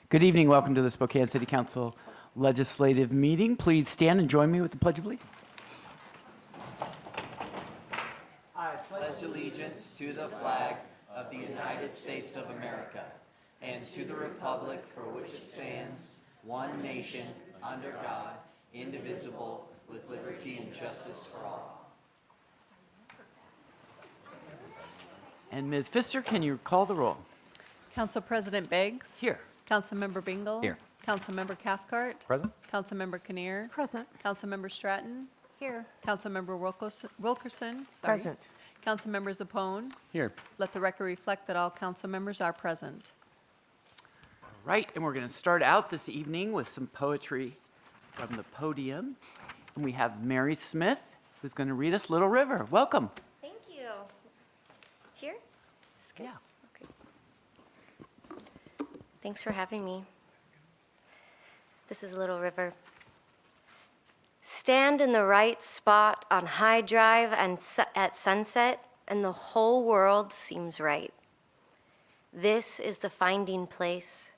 Good evening. Welcome to the Spokane City Council legislative meeting. Please stand and join me with the Pledge of Allegiance. I pledge allegiance to the flag of the United States of America and to the republic for which it stands, one nation, under God, indivisible, with liberty and justice for all. And Ms. Pfister, can you call the roll? Council President Beggs. Here. Councilmember Bingle. Here. Councilmember Cathcart. Present. Councilmember Kinnear. Present. Councilmember Stratton. Here. Councilmember Wilkerson. Present. Councilmember Zappone. Here. Let the record reflect that all council members are present. Right, and we're going to start out this evening with some poetry from the podium. And we have Mary Smith, who's going to read us Little River. Welcome. Thank you. Here? This is good. Yeah. Okay. Thanks for having me. This is Little River. Stand in the right spot on High Drive and at sunset, and the whole world seems right. This is the finding place.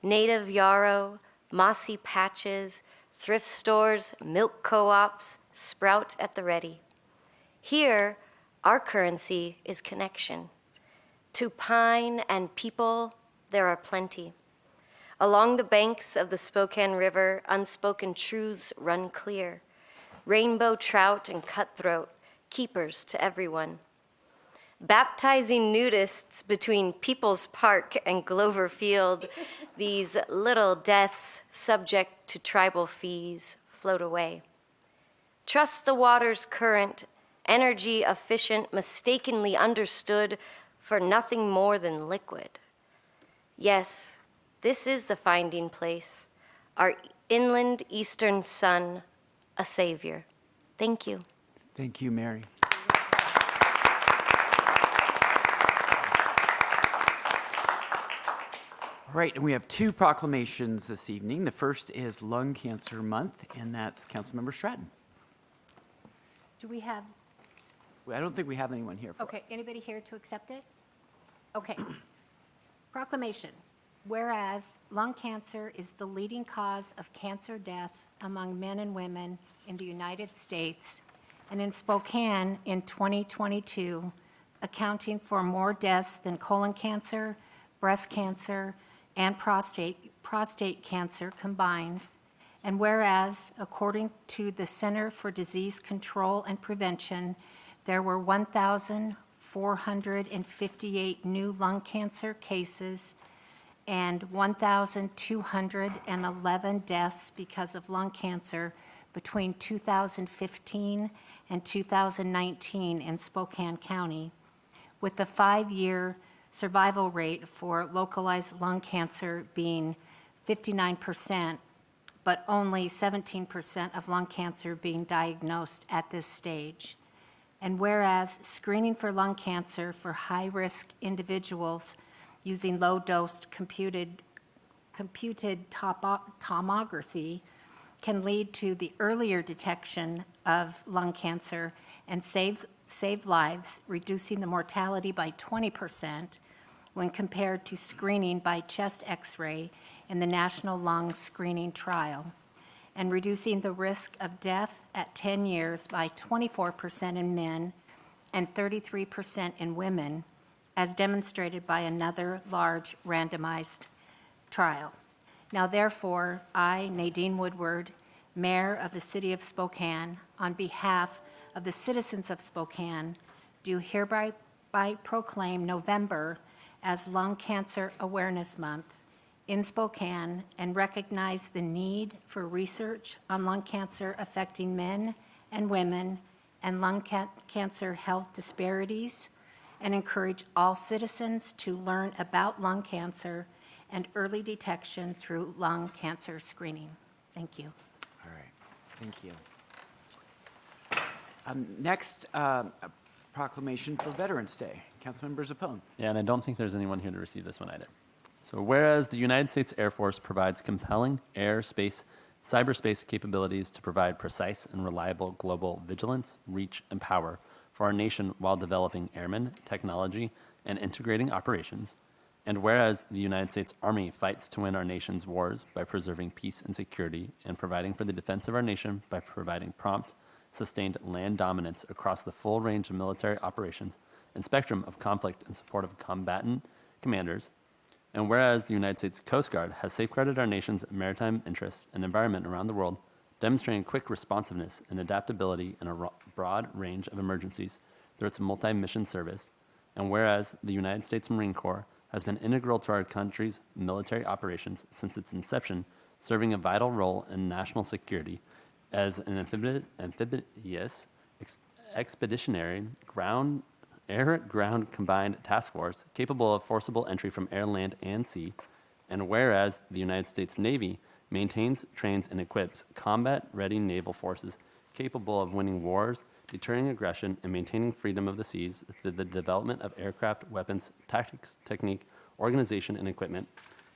Native yarrow, mossy patches, thrift stores, milk co-ops sprout at the ready. Here, our currency is connection. To pine and people, there are plenty. Along the banks of the Spokane River, unspoken truths run clear. Rainbow trout and cutthroat, keepers to everyone. Baptizing nudists between People's Park and Glover Field, these little deaths subject to tribal fees float away. Trust the water's current, energy efficient, mistakenly understood for nothing more than liquid. Yes, this is the finding place, our inland eastern sun, a savior. Thank you. Thank you, Mary. All right, and we have two proclamations this evening. The first is Lung Cancer Month, and that's Councilmember Stratton. Do we have, I don't think we have anyone here for it. okay, anybody here to accept it? Okay. Proclamation. Whereas lung cancer is the leading cause of cancer death among men and women in the United States, and in Spokane in 2022, accounting for more deaths than colon cancer, breast cancer, and prostate cancer combined. And whereas, according to the Center for Disease Control and Prevention, there were 1,458 new lung cancer cases and 1,211 deaths because of lung cancer between 2015 and 2019 in Spokane County, with the 5-year survival rate for localized lung cancer being 59%, but only 17% of lung cancer being diagnosed at this stage. And whereas screening for lung cancer for high-risk individuals using low-dose computed tomography can lead to the earlier detection of lung cancer and save lives, reducing the mortality by 20% when compared to screening by chest X-ray in the National Lung Screening Trial, and reducing the risk of death at 10 years by 24% in men and 33% in women, as demonstrated by another large randomized trial. Now therefore, I, Nadine Woodward, Mayor of the City of Spokane, on behalf of the citizens of Spokane, do hereby proclaim November as Lung Cancer Awareness Month in Spokane and recognize the need for research on lung cancer affecting men and women and lung cancer health disparities, and encourage all citizens to learn about lung cancer and early detection through lung cancer screening. Thank you. All right, thank you. Next, a proclamation for Veterans Day. Councilmember Zappone. Yeah, and I don't think there's anyone here to receive this one either. So whereas the United States Air Force provides compelling air, space, cyberspace capabilities to provide precise and reliable global vigilance, reach, and power for our nation while developing airmen, technology, and integrating operations. And whereas the United States Army fights to win our nation's wars by preserving peace and security and providing for the defense of our nation by providing prompt, sustained land dominance across the full range of military operations and spectrum of conflict in support of combatant commanders. And whereas the United States Coast Guard has safeguarded our nation's maritime interests and environment around the world, demonstrating quick responsiveness and adaptability in a broad range of emergencies through its multi-mission service. And whereas the United States Marine Corps has been integral to our country's military operations since its inception, serving a vital role in national security as an amphibious expeditionary air-ground combined task force capable of forcible entry from air, land, and sea. And whereas the United States Navy maintains, trains, and equips combat-ready naval forces capable of winning wars, deterring aggression, and maintaining freedom of the seas through the development of aircraft, weapons, tactics, technique, organization, and equipment.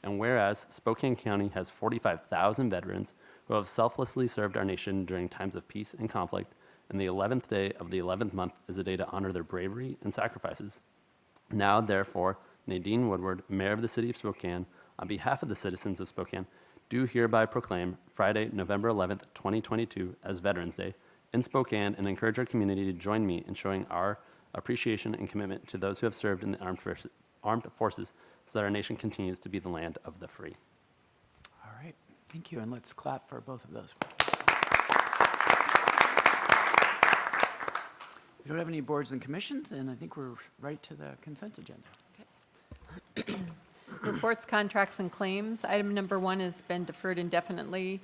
And whereas Spokane County has 45,000 veterans who have selflessly served our nation during times of peace and conflict, and the 11th day of the 11th month is a day to honor their bravery and sacrifices. Now, therefore, Nadine Woodward, Mayor of the City of Spokane, on behalf of the citizens of Spokane, do hereby proclaim Friday, November 11th, 2022 as Veterans Day in Spokane and encourage our community to join me in showing our appreciation and commitment to those who have served in the armed forces so that our nation continues to be the land of the free. All right, thank you, and let's clap for both of those. We don't have any boards and commissions, and I think we're right to the consent agenda. Reports, contracts, and claims. Item number 1 has been deferred indefinitely.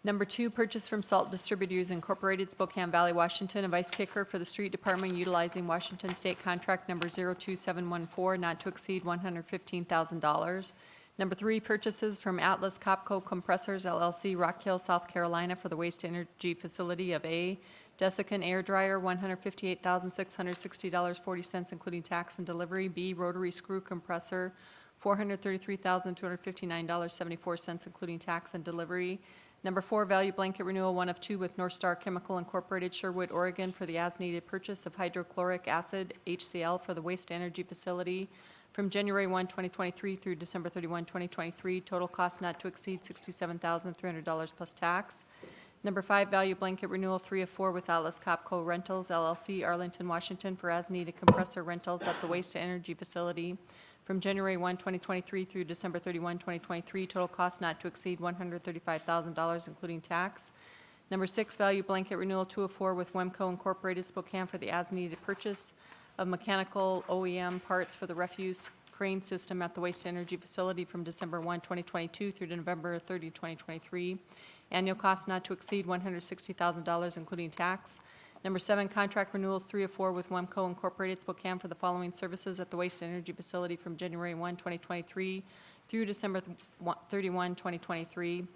Number 2, purchase from Salt Distributors Incorporated, Spokane Valley, Washington, of ice kicker for the street department utilizing Washington State Contract Number 02714, not to exceed $115,000. Number 3, purchases from Atlas Copco Compressors LLC, Rock Hill, South Carolina, for the waste energy facility of A, desiccant air dryer, $158,660.40, including tax and delivery. B, rotary screw compressor, $433,259.74, including tax and delivery. Number 4, value blanket renewal 1 of 2 with North Star Chemical Incorporated, Sherwood, Oregon, for the as-needed purchase of hydrochloric acid, HCl, for the waste energy facility from January 1, 2023 through December 31, 2023. Total cost not to exceed $67,300 plus tax. Number 5, value blanket renewal 3 of 4 with Atlas Copco Rentals LLC, Arlington, Washington, for as-needed compressor rentals at the waste energy facility from January 1, 2023 through December 31, 2023. Total cost not to exceed $135,000, including tax. Number 6, value blanket renewal 2 of 4 with Wemco Incorporated, Spokane, for the as-needed purchase of mechanical OEM parts for the refuse crane system at the waste energy facility from December 1, 2022 through November 30, 2023. Annual cost not to exceed $160,000, including tax. Number 7, contract renewals 3 of 4 with Wemco Incorporated, Spokane, for the following services at the waste energy facility from January 1, 2023 through December 31, 2023.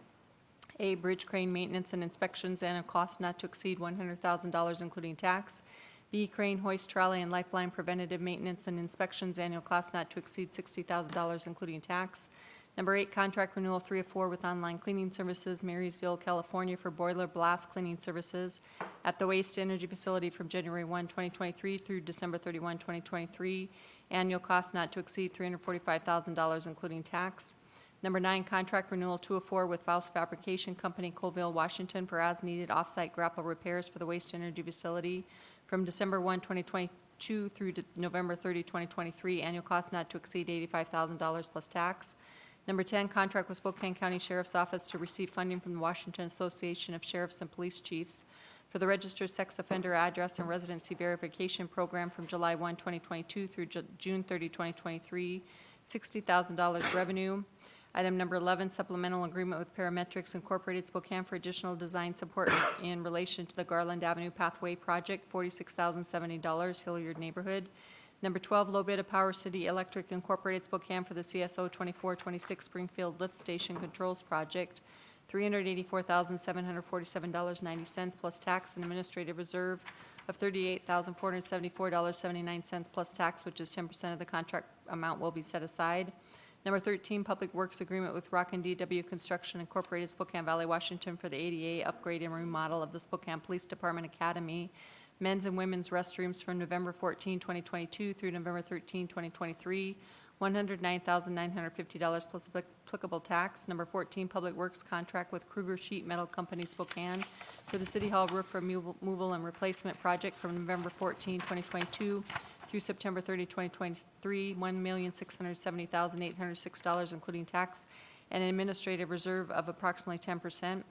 A, bridge crane maintenance and inspections, and a cost not to exceed $100,000, including tax. B, crane, hoist, trolley, and lifeline preventative maintenance and inspections, annual cost not to exceed $60,000, including tax. Number 8, contract renewal 3 of 4 with Online Cleaning Services, Marysville, California, for boiler blast cleaning services at the waste energy facility from January 1, 2023 through December 31, 2023. Annual cost not to exceed $345,000, including tax. Number 9, contract renewal 2 of 4 with Faust Fabrication Company, Colville, Washington, for as-needed off-site grapple repairs for the waste energy facility from December 1, 2022 through November 30, 2023. Annual cost not to exceed $85,000 plus tax. Number 10, contract with Spokane County Sheriff's Office to receive funding from the Washington Association of Sheriffs and Police Chiefs for the registered sex offender address and residency verification program from July 1, 2022 through June 30, 2023, $60,000 revenue. Item number 11, supplemental agreement with Parametrics Incorporated, Spokane, for additional design support in relation to the Garland Avenue Pathway Project, $46,070, Hilliard neighborhood. Number 12, low bid of Power City Electric Incorporated, Spokane, for the CSO 2426 Springfield Lift Station Controls Project, $384,747.90 plus tax, and administrative reserve of $38,474.79 plus tax, which is 10% of the contract amount will be set aside. Number 13, public works agreement with Rock and DW Construction Incorporated, Spokane Valley, Washington, for the ADA upgrade and remodel of the Spokane Police Department Academy men's and women's restrooms from November 14, 2022 through November 13, 2023, $109,950 plus applicable tax. Number 14, Public Works contract with Kruger Sheet Metal Company, Spokane, for the City Hall roof removal and replacement project from November 14, 2022 through September 30, 2023, $1,670,806, including tax and an administrative reserve of approximately 10%.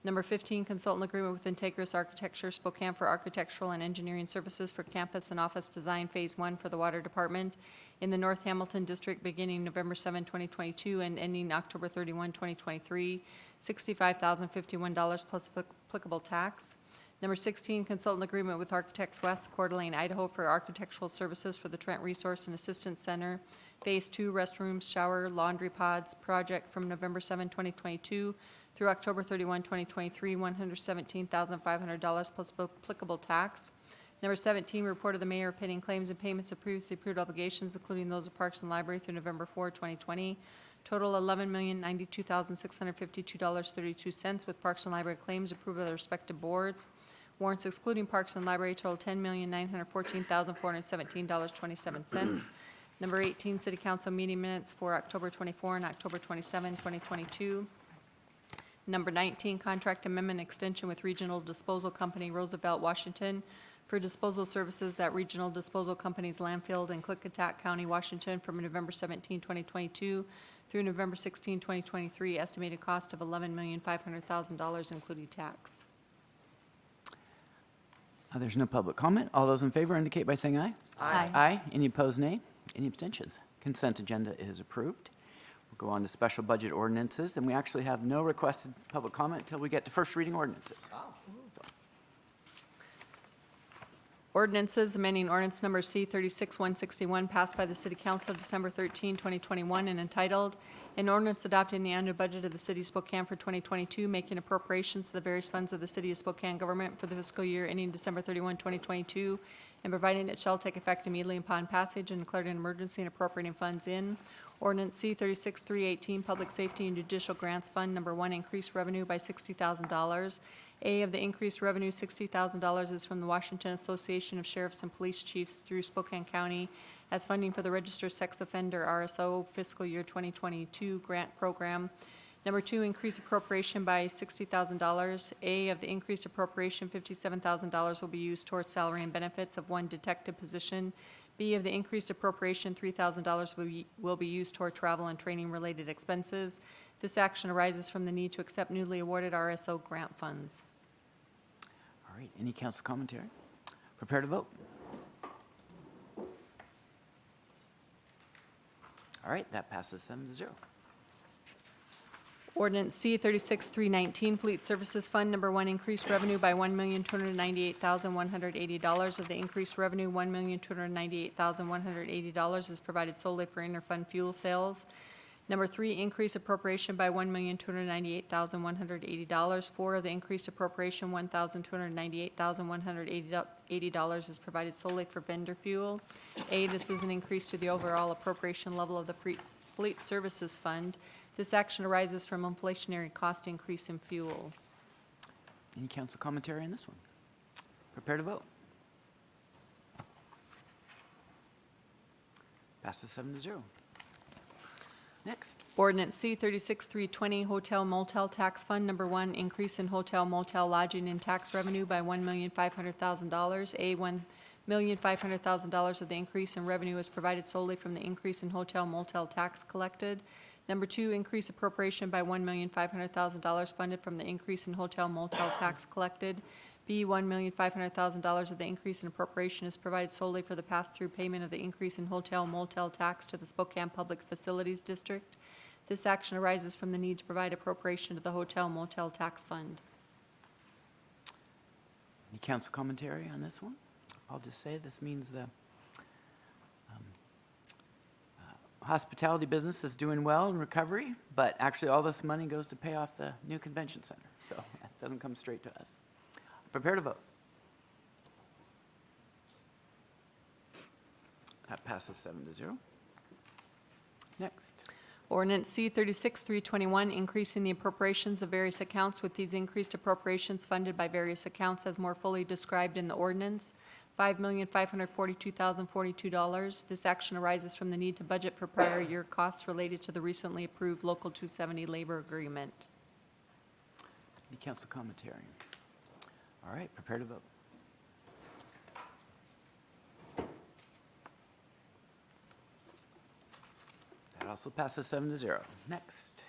Number 15, consultant agreement with Integris Architecture, Spokane, for architectural and engineering services for campus and office design Phase 1 for the Water Department in the North Hamilton District beginning November 7, 2022 and ending October 31, 2023, $65,051 plus applicable tax. Number 16, consultant agreement with Architects West, Coeur d'Alene, Idaho, for architectural services for the Trent Resource and Assistance Center, Phase 2, restrooms, shower, laundry pods project from November 7, 2022 through October 31, 2023, $117,500 plus applicable tax. Number 17, report of the mayor pending claims and payments of previously approved obligations, including those of Parks and Library through November 4, 2020. Total $11,092,652.32 with Parks and Library claims approved by the respective boards. Warrants excluding Parks and Library total $10,914,417.27. Number 18, City Council meeting minutes for October 24 and October 27, 2022. Number 19, contract amendment extension with Regional Disposal Company, Roosevelt, Washington, for disposal services at Regional Disposal Company's landfill in Klickitat County, Washington, from November 17, 2022 through November 16, 2023. Estimated cost of $11,500,000, including tax. There's no public comment. All those in favor indicate by saying aye. Aye. Aye. Any opposed, nay? Any abstentions? Consent agenda is approved. We'll go on to special budget ordinances, and we actually have no requested public comment until we get to first reading ordinances. Ordinances amending ordinance number C-36-161 passed by the City Council December 13, 2021, and entitled, an ordinance adopting the annual budget of the City of Spokane for 2022, making appropriations to the various funds of the City of Spokane government for the fiscal year ending December 31, 2022, and providing it shall take effect immediately upon passage and declaring an emergency and appropriating funds in. Ordinance C-36-318, Public Safety and Judicial Grants Fund, number 1, increased revenue by $60,000. A, of the increased revenue, $60,000 is from the Washington Association of Sheriffs and Police Chiefs through Spokane County as funding for the Registered Sex Offender RSO fiscal year 2022 grant program. Number 2, increased appropriation by $60,000. A, of the increased appropriation, $57,000 will be used towards salary and benefits of 1 detective position. B, of the increased appropriation, $3,000 will be used toward travel and training-related expenses. This action arises from the need to accept newly awarded RSO grant funds. All right, any council commentary? Prepare to vote. All right, that passes 7-0. Ordinance C-36-319, Fleet Services Fund, number 1, increased revenue by $1,298,180. Of the increased revenue, $1,298,180 is provided solely for interfund fuel sales. Number 3, increased appropriation by $1,298,180. 4, of the increased appropriation, $1,298,180 is provided solely for vendor fuel. A, this is an increase to the overall appropriation level of the Fleet Services Fund. This action arises from inflationary cost increase in fuel. Any council commentary on this one? Prepare to vote. Passes 7-0. Next. Ordinance C-36-320, Hotel Motel Tax Fund, number 1, increase in hotel motel lodging and tax revenue by $1,500,000. A, $1,500,000 of the increase in revenue is provided solely from the increase in hotel motel tax collected. Number 2, increase appropriation by $1,500,000 funded from the increase in hotel motel tax collected. B, $1,500,000 of the increase in appropriation is provided solely for the pass-through payment of the increase in hotel motel tax to the Spokane Public Facilities District. This action arises from the need to provide appropriation to the hotel motel tax fund. Any council commentary on this one? I'll just say this means the hospitality business is doing well in recovery, but actually all this money goes to pay off the new convention center. So that doesn't come straight to us. Prepare to vote. That passes 7-0. Next. Ordinance C-36-321, increasing the appropriations of various accounts with these increased appropriations funded by various accounts as more fully described in the ordinance. $5,542,042. This action arises from the need to budget for prior year costs related to the recently approved Local 270 labor agreement. Any council commentary? All right, prepare to vote. That also passes 7-0. Next.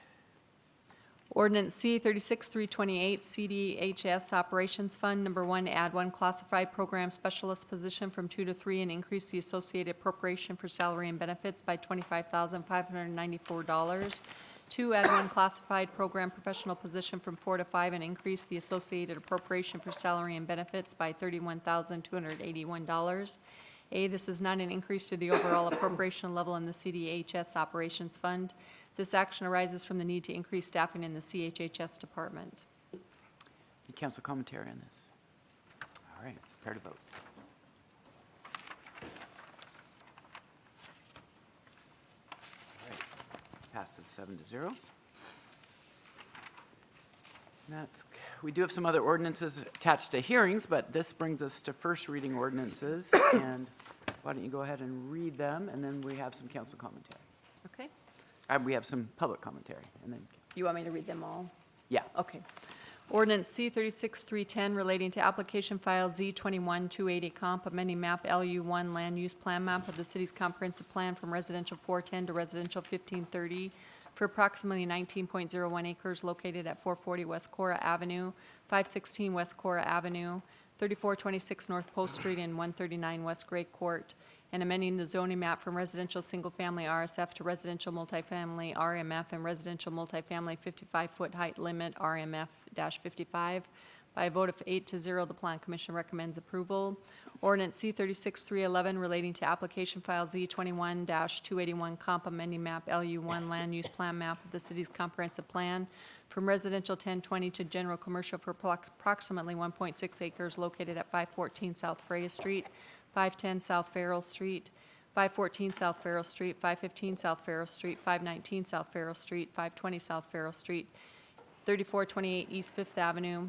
Ordinance C 36328, CDHS Operations Fund, number 1, add 1 classified program specialist position from 2 to 3 and increase the associated appropriation for salary and benefits by $25,594. 2, add 1 classified program professional position from 4 to 5 and increase the associated appropriation for salary and benefits by $31,281. A, this is not an increase to the overall appropriation level in the CDHS Operations Fund. This action arises from the need to increase staffing in the CHHS department. Any council commentary on this? All right, prepare to vote. All right, passes 7-0. We do have some other ordinances attached to hearings, but this brings us to first reading ordinances. And why don't you go ahead and read them, and then we have some council commentary. Okay. We have some public commentary, and then, You want me to read them all? yeah. Okay. Ordinance C 36310 relating to application file Z21-280 comp amending map LU1 land use plan map of the city's comprehensive plan from residential 410 to residential 1530 for approximately 19.01 acres located at 440 West Cora Avenue, 516 West Cora Avenue, 3426 North Post Street, and 139 West Gray Court, and amending the zoning map from residential single-family RSF to residential multifamily RMF and residential multifamily 55-foot height limit RMF-55. By a vote of 8-0, the Plan Commission recommends approval. Ordinance C 36311 relating to application file Z21-281 comp amending map LU1 land use plan map of the city's comprehensive plan from residential 1020 to general commercial for approximately 1.6 acres located at 514 South Freya Street, 510 South Farrell Street, 514 South Farrell Street, 515 South Farrell Street, 519 South Farrell Street, 520 South Farrell Street, 3428 East Fifth Avenue,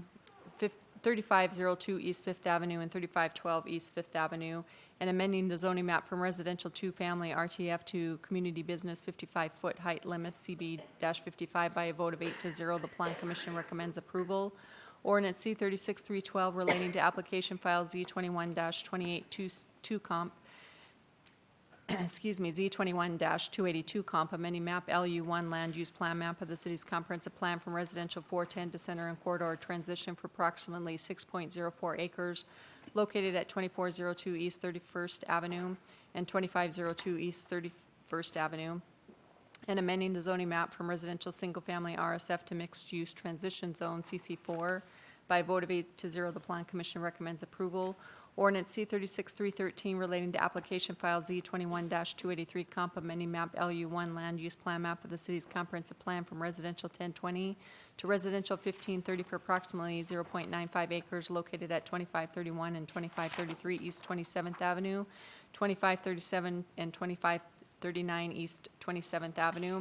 3502 East Fifth Avenue, and 3512 East Fifth Avenue, and amending the zoning map from residential two-family RTF to community business 55-foot height limit CB-55 by a vote of 8-0. The Plan Commission recommends approval. Ordinance C 36312 relating to application file Z21-282 comp, Z21-282 comp, amending map LU1 land use plan map of the city's comprehensive plan from residential 410 to center and corridor transition for approximately 6.04 acres located at 2402 East 31st Avenue and 2502 East 31st Avenue, and amending the zoning map from residential single-family RSF to mixed-use transition zone CC4. By a vote of 8-0, the Plan Commission recommends approval. Ordinance C 36313 relating to application file Z21-283 comp amending map LU1 land use plan map of the city's comprehensive plan from residential 1020 to residential 1530 for approximately 0.95 acres located at 2531 and 2533 East 27th Avenue, 2537 and 2539 East 27th Avenue,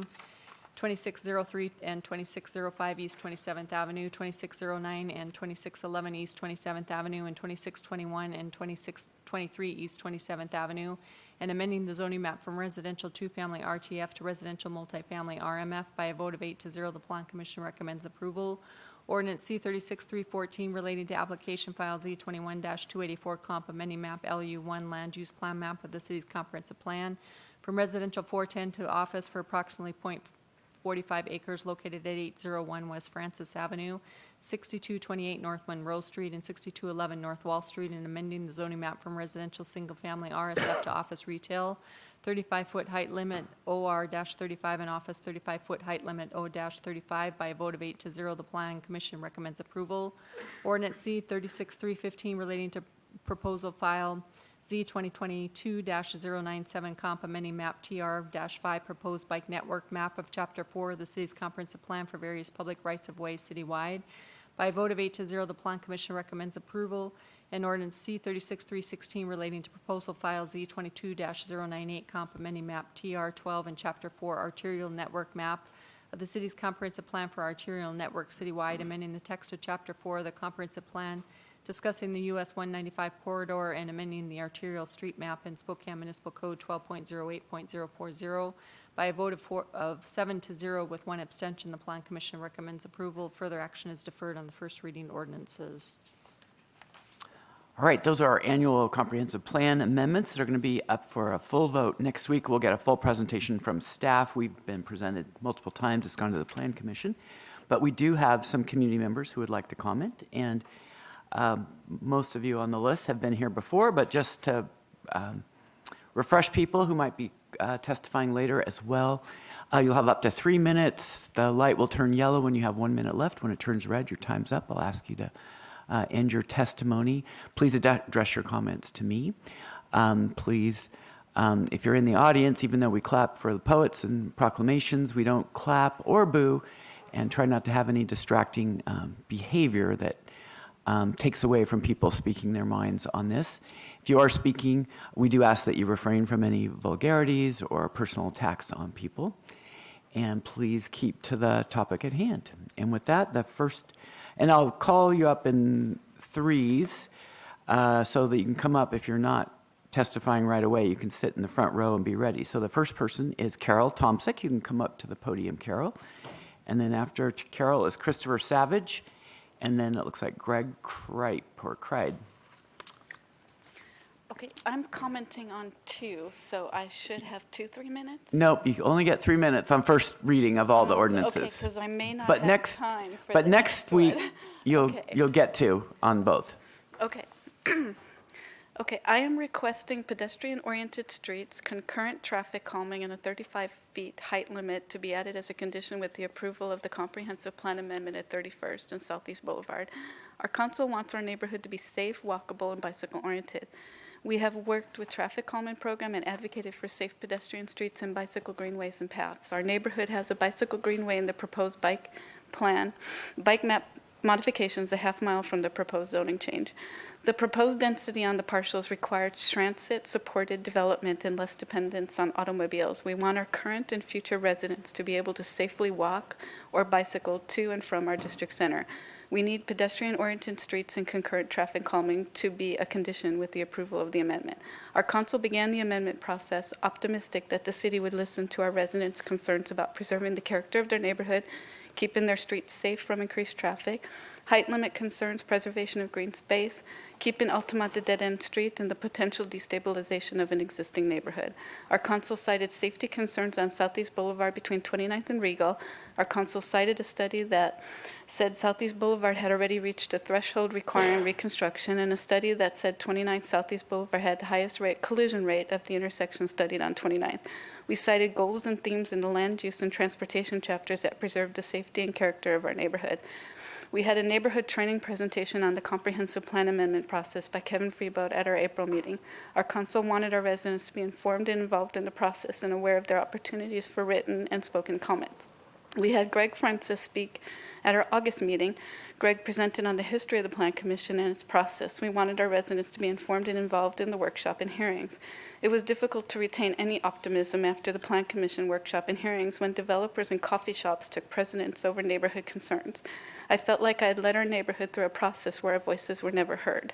2603 and 2605 East 27th Avenue, 2609 and 2611 East 27th Avenue, and 2621 and 2623 East 27th Avenue, and amending the zoning map from residential two-family RTF to residential multifamily RMF. By a vote of 8-0, the Plan Commission recommends approval. Ordinance C 36314 relating to application file Z21-284 comp amending map LU1 land use plan map of the city's comprehensive plan from residential 410 to office for approximately 0.45 acres located at 801 West Francis Avenue, 6228 North Monroe Street, and 6211 North Wall Street, and amending the zoning map from residential single-family RSF to office retail, 35-foot height limit OR-35 and office 35-foot height limit O-35. By a vote of 8-0, the Plan Commission recommends approval. Ordinance C 36315 relating to proposal file Z 2022-097 comp amending map TR-5 proposed bike network map of Chapter 4 of the city's comprehensive plan for various public rights-of-way citywide. By a vote of 8-0, the Plan Commission recommends approval. And ordinance C 36316 relating to proposal file Z 22-098 comp amending map TR-12 and Chapter 4 arterial network map of the city's comprehensive plan for arterial network citywide, amending the text of Chapter 4 of the comprehensive plan discussing the US 195 corridor and amending the arterial street map in Spokane Municipal Code 12.08.040. By a vote of 7-0 with one abstention, the Plan Commission recommends approval. Further action is deferred on the first reading ordinances. All right, those are our annual comprehensive plan amendments that are going to be up for a full vote. Next week, we'll get a full presentation from staff. We've been presented multiple times. It's gone to the Plan Commission. But we do have some community members who would like to comment. And most of you on the list have been here before, but just to refresh people who might be testifying later as well, you'll have up to 3 minutes. The light will turn yellow when you have 1 minute left. When it turns red, your time's up. I'll ask you to end your testimony. Please address your comments to me. Please, if you're in the audience, even though we clap for the poets and proclamations, we don't clap or boo, and try not to have any distracting behavior that takes away from people speaking their minds on this. If you are speaking, we do ask that you refrain from any vulgarities or personal attacks on people. And please keep to the topic at hand. And with that, the first, and I'll call you up in threes so that you can come up if you're not testifying right away. You can sit in the front row and be ready. So the first person is Carol Tomsick. You can come up to the podium, Carol. And then after Carol is Christopher Savage. And then it looks like Greg Kripe or Cried. Okay, I'm commenting on 2, so I should have 3 minutes? Nope, you only get 3 minutes on first reading of all the ordinances. Okay, because I may not But have next, time for but the next week, one. you'll Okay. get to on both. Okay. Okay, I am requesting pedestrian-oriented streets, concurrent traffic calming, and a 35 feet height limit to be added as a condition with the approval of the comprehensive plan amendment at 31st and Southeast Boulevard. Our council wants our neighborhood to be safe, walkable, and bicycle-oriented. We have worked with traffic calming program and advocated for safe pedestrian streets and bicycle greenways and paths. Our neighborhood has a bicycle greenway in the proposed bike map modifications a half mile from the proposed zoning change. The proposed density on the parcels requires transit-supported development and less dependence on automobiles. We want our current and future residents to be able to safely walk or bicycle to and from our district center. We need pedestrian-oriented streets and concurrent traffic calming to be a condition with the approval of the amendment. Our council began the amendment process optimistic that the city would listen to our residents' concerns about preserving the character of their neighborhood, keeping their streets safe from increased traffic, height limit concerns, preservation of green space, keeping Altamont a dead-end street, and the potential destabilization of an existing neighborhood. Our council cited safety concerns on Southeast Boulevard between 29th and Regal. Our council cited a study that said Southeast Boulevard had already reached a threshold requiring reconstruction, and a study that said 29th Southeast Boulevard had the highest collision rate of the intersection studied on 29th. We cited goals and themes in the land use and transportation chapters that preserved the safety and character of our neighborhood. We had a neighborhood training presentation on the comprehensive plan amendment process by Kevin Freeboat at our April meeting. Our council wanted our residents to be informed and involved in the process and aware of their opportunities for written and spoken comments. We had Greg Francis speak at our August meeting. Greg presented on the history of the Plan Commission and its process. We wanted our residents to be informed and involved in the workshop and hearings. It was difficult to retain any optimism after the Plan Commission workshop and hearings when developers and coffee shops took precedence over neighborhood concerns. I felt like I had led our neighborhood through a process where our voices were never heard.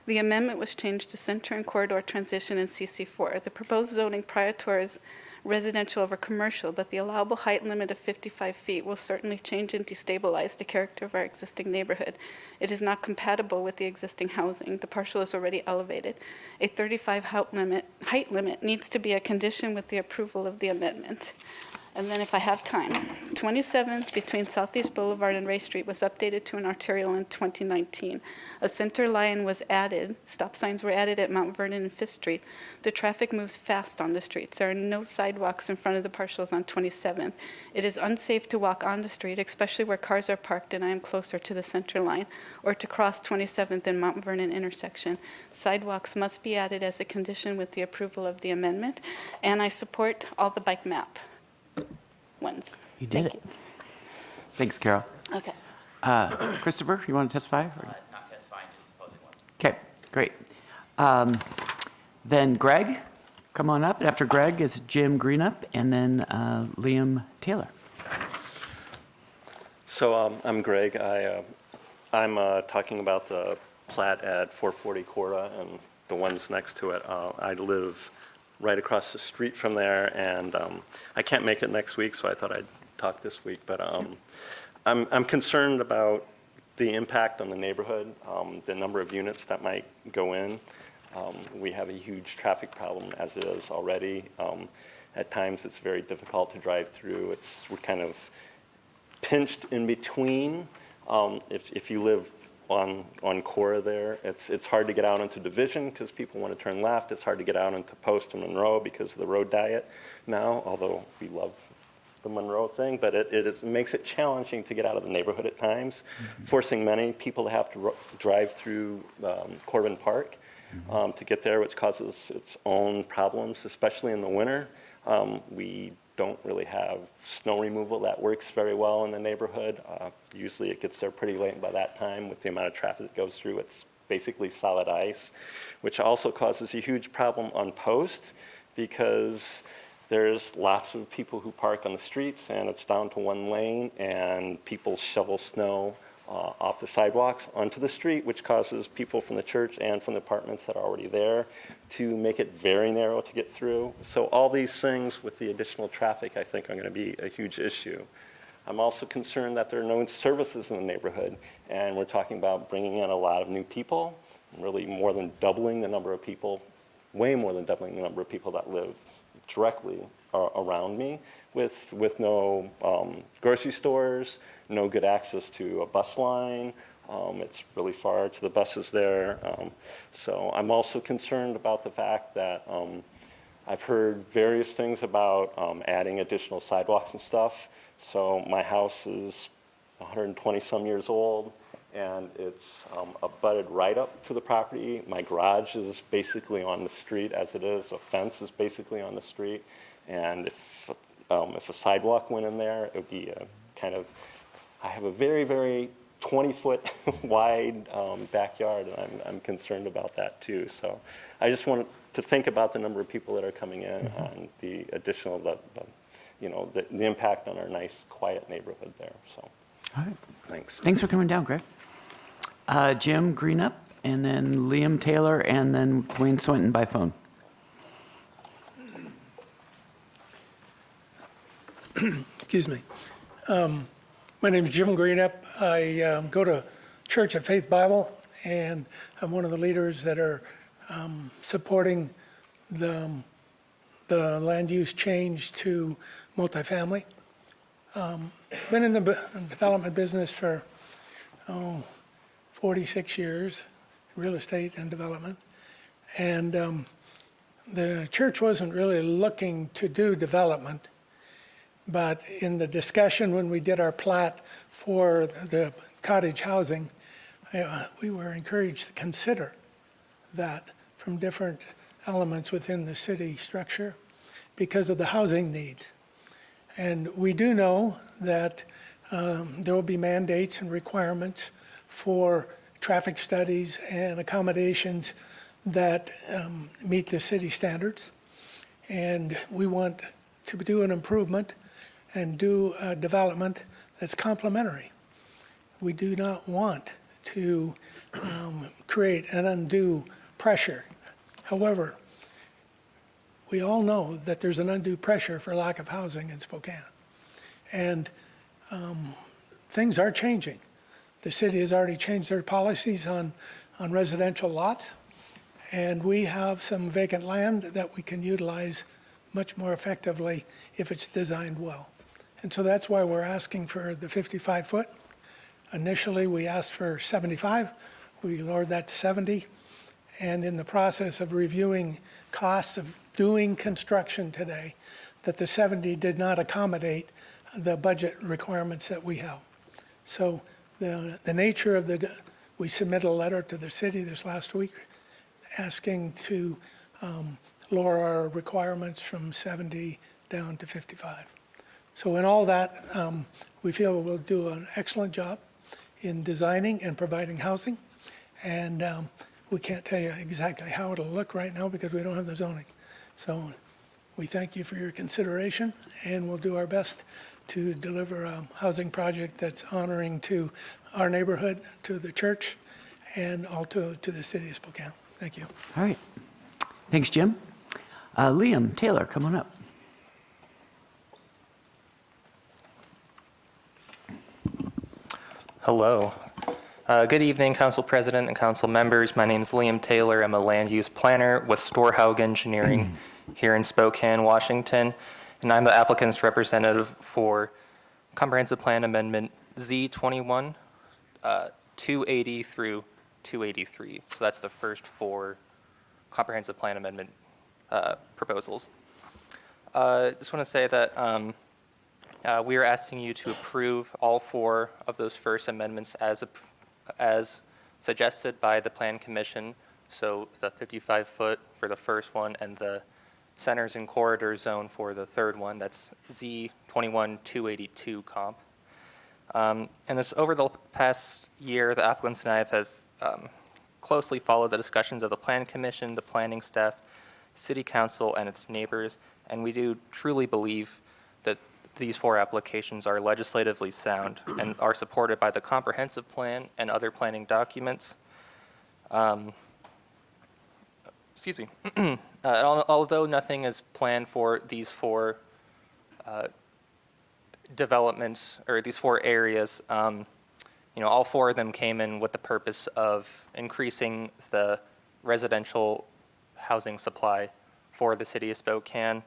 The amendment was changed to center and corridor transition in CC4. The proposed zoning priorities residential over commercial, but the allowable height limit of 55 feet will certainly change and destabilize the character of our existing neighborhood. It is not compatible with the existing housing. The parcel is already elevated. A 35 height limit needs to be a condition with the approval of the amendment. And then if I have time, 27th between Southeast Boulevard and Ray Street was updated to an arterial in 2019. A center line was added, stop signs were added at Mount Vernon and 5th Street. The traffic moves fast on the streets. There are no sidewalks in front of the parcels on 27th. It is unsafe to walk on the street, especially where cars are parked and I am closer to the center line, or to cross 27th and Mount Vernon intersection. Sidewalks must be added as a condition with the approval of the amendment, and I support all the bike map ones. You did Thank it. Thanks, Carol. you. Okay. Christopher, you want to testify? Not testifying, just opposing one. Okay, great. Then Greg, come on up. And after Greg is Jim Greenup, and then Liam Taylor. So I'm Greg. I'm talking about the plat at 440 Cora and the ones next to it. I live right across the street from there, and I can't make it next week, so I thought I'd talk this week. But I'm concerned about the impact on the neighborhood, the number of units that might go in. We have a huge traffic problem as it is already. At times, it's very difficult to drive through. We're kind of pinched in between. If you live on Cora there, it's hard to get out into Division because people want to turn left. It's hard to get out into Post and Monroe because of the road diet now, although we love the Monroe thing, but it makes it challenging to get out of the neighborhood at times, forcing many people to have to drive through Corbin Park to get there, which causes its own problems, especially in the winter. We don't really have snow removal that works very well in the neighborhood. Usually it gets there pretty late, and by that time, with the amount of traffic that goes through, it's basically solid ice, which also causes a huge problem on Post because there's lots of people who park on the streets, and it's down to one lane, and people shovel snow off the sidewalks onto the street, which causes people from the church and from the apartments that are already there to make it very narrow to get through. So all these things with the additional traffic, I think, are going to be a huge issue. I'm also concerned that there are no services in the neighborhood, and we're talking about bringing in a lot of new people, really more than doubling the number of people, way more than doubling the number of people that live directly around me with no grocery stores, no good access to a bus line. It's really far to the buses there. So I'm also concerned about the fact that I've heard various things about adding additional sidewalks and stuff. So my house is 120 some years old, and it's abutted right up to the property. My garage is basically on the street as it is. A fence is basically on the street. And if a sidewalk went in there, it would be a kind of, I have a very, very 20-foot wide backyard, and I'm concerned about that too. So I just wanted to think about the number of people that are coming in and the additional, the impact on our nice, quiet neighborhood there. So, All right. thanks. Thanks for coming down, Greg. Jim Greenup, and then Liam Taylor, and then Wayne Swinton by phone. Excuse me. My name is Jim Greenup. I go to Church of Faith Bible, and I'm one of the leaders that are supporting the land use change to multifamily. Been in the development business for 46 years, real estate and development. And the church wasn't really looking to do development. But in the discussion when we did our plat for the cottage housing, we were encouraged to consider that from different elements within the city structure because of the housing needs. And we do know that there will be mandates and requirements for traffic studies and accommodations that meet the city standards. And we want to do an improvement and do a development that's complementary. We do not want to create an undue pressure. However, we all know that there's an undue pressure for lack of housing in Spokane. And things are changing. The city has already changed their policies on residential lots, and we have some vacant land that we can utilize much more effectively if it's designed well. And so that's why we're asking for the 55-foot. Initially, we asked for 75. We lowered that to 70. And in the process of reviewing costs of doing construction today, that the 70 did not accommodate the budget requirements that we have. So the nature of we submitted a letter to the city this last week asking to lower our requirements from 70 down to 55. So in all that, we feel we'll do an excellent job in designing and providing housing. And we can't tell you exactly how it'll look right now because we don't have the zoning. So we thank you for your consideration, and we'll do our best to deliver a housing project that's honoring to our neighborhood, to the church, and also to the city of Spokane. Thank you. All right. Thanks, Jim. Liam Taylor, come on up. Hello. Good evening, Council President and Council members. My name is Liam Taylor. I'm a land use planner with Storehaug Engineering here in Spokane, Washington, and I'm the applicant's representative for Comprehensive Plan Amendment Z21, 280 through 283. So that's the first 4 Comprehensive Plan Amendment proposals. Just want to say that we are asking you to approve all 4 of those first amendments as suggested by the Plan Commission. So the 55-foot for the first one and the centers and corridor zone for the third one. That's Z21-282 comp. And this, over the past year, the applicants and I have closely followed the discussions of the Plan Commission, the planning staff, City Council, and its neighbors. And we do truly believe that these 4 applications are legislatively sound and are supported by the comprehensive plan and other planning documents. Excuse me. Although nothing is planned for these 4 developments or these 4 areas, all 4 of them came in with the purpose of increasing the residential housing supply for the city of Spokane.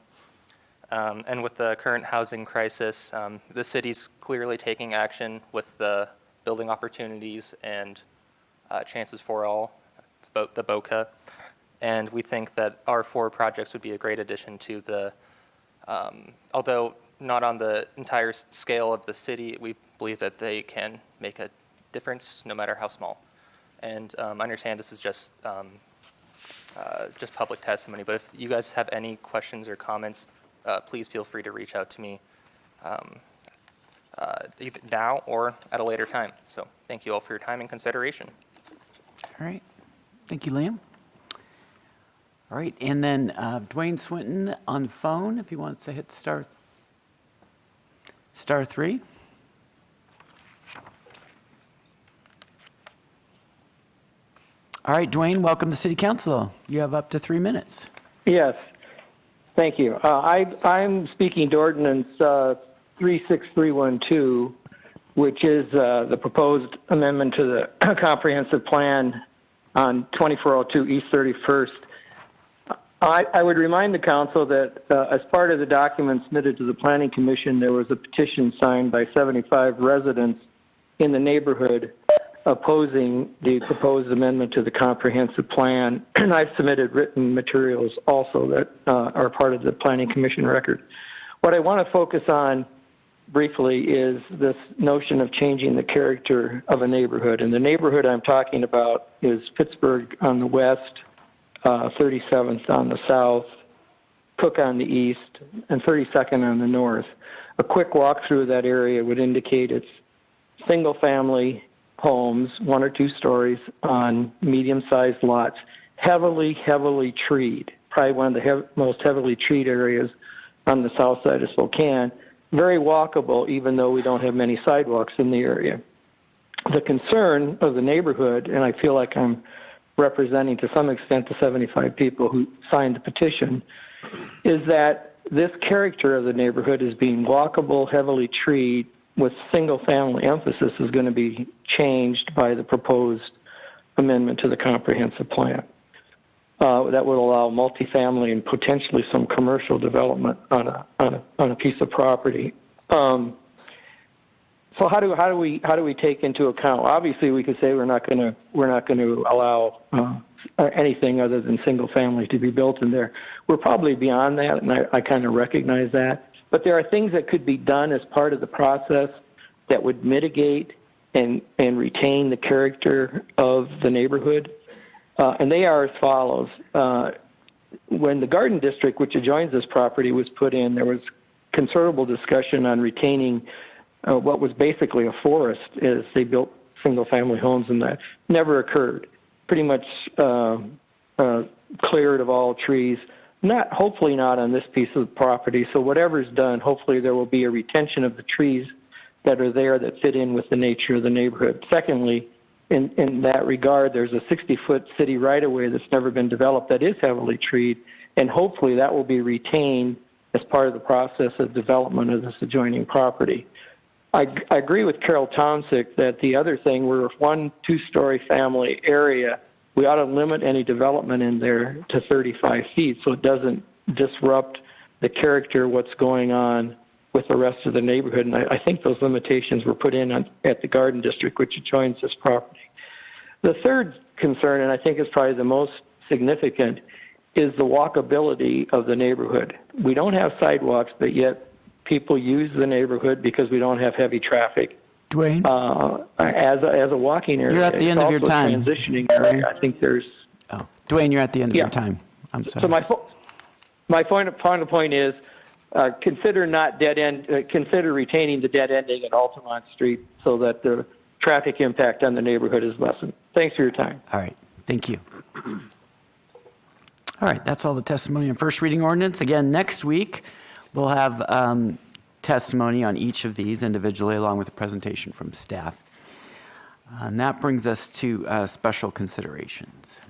And with the current housing crisis, the city's clearly taking action with the building opportunities and chances for all, the BOCA. And we think that our 4 projects would be a great addition to the, although not on the entire scale of the city, we believe that they can make a difference no matter how small. And I understand this is just public testimony, but if you guys have any questions or comments, please feel free to reach out to me either now or at a later time. So thank you all for your time and consideration. All right. Thank you, Liam. All right. And then Dwayne Swinton on the phone, if he wants to hit star 3. All right, Dwayne, welcome to City Council. You have up to 3 minutes. Yes, thank you. I'm speaking to Ordinance 36312, which is the proposed amendment to the comprehensive plan on 2402 East 31st. I would remind the council that as part of the document submitted to the Planning Commission, there was a petition signed by 75 residents in the neighborhood opposing the proposed amendment to the comprehensive plan. And I've submitted written materials also that are part of the Planning Commission record. What I want to focus on briefly is this notion of changing the character of a neighborhood. And the neighborhood I'm talking about is Pittsburgh on the west, 37th on the south, Cook on the east, and 32nd on the north. A quick walk through that area would indicate it's single-family homes, 1 or 2 stories on medium-sized lots, heavily treed, probably one of the most heavily treed areas on the south side of Spokane. Very walkable, even though we don't have many sidewalks in the area. The concern of the neighborhood, and I feel like I'm representing to some extent the 75 people who signed the petition, is that this character of the neighborhood is being walkable, heavily treed, with single-family emphasis is going to be changed by the proposed amendment to the comprehensive plan. That would allow multifamily and potentially some commercial development on a piece of property. So how do we take into account? Obviously, we could say we're not going to allow anything other than single family to be built in there. We're probably beyond that, and I kind of recognize that. But there are things that could be done as part of the process that would mitigate and retain the character of the neighborhood. And they are as follows. When the Garden District, which adjoins this property, was put in, there was considerable discussion on retaining what was basically a forest as they built single-family homes, and that never occurred. Pretty much cleared of all trees. Hopefully not on this piece of property. So whatever's done, hopefully there will be a retention of the trees that are there that fit in with the nature of the neighborhood. Secondly, in that regard. There's a 60-foot city right-of-way that's never been developed that is heavily treed, and hopefully that will be retained as part of the process of development of this adjoining property. I agree with Carol Townsick that the other thing, we're a 1-2-story family area. We ought to limit any development in there to 35 feet so it doesn't disrupt the character of what's going on with the rest of the neighborhood. And I think those limitations were put in at the Garden District, which adjoins this property. The third concern, and I think is probably the most significant, is the walkability of the neighborhood. We don't have sidewalks, but yet people use the neighborhood because we don't have heavy traffic. Dwayne? As a walking area. You're at the end of your It's also a time. transitioning area. I think there's... Oh, Dwayne, you're at the end of your Yeah. time. I'm sorry. So my point is, consider retaining the dead ending at Altamont Street so that the traffic impact on the neighborhood is lessened. Thanks for your time. All right, thank you. All right, that's all the testimony on first reading ordinance. Again, next week, we'll have testimony on each of these individually, along with a presentation from staff. And that brings us to special considerations.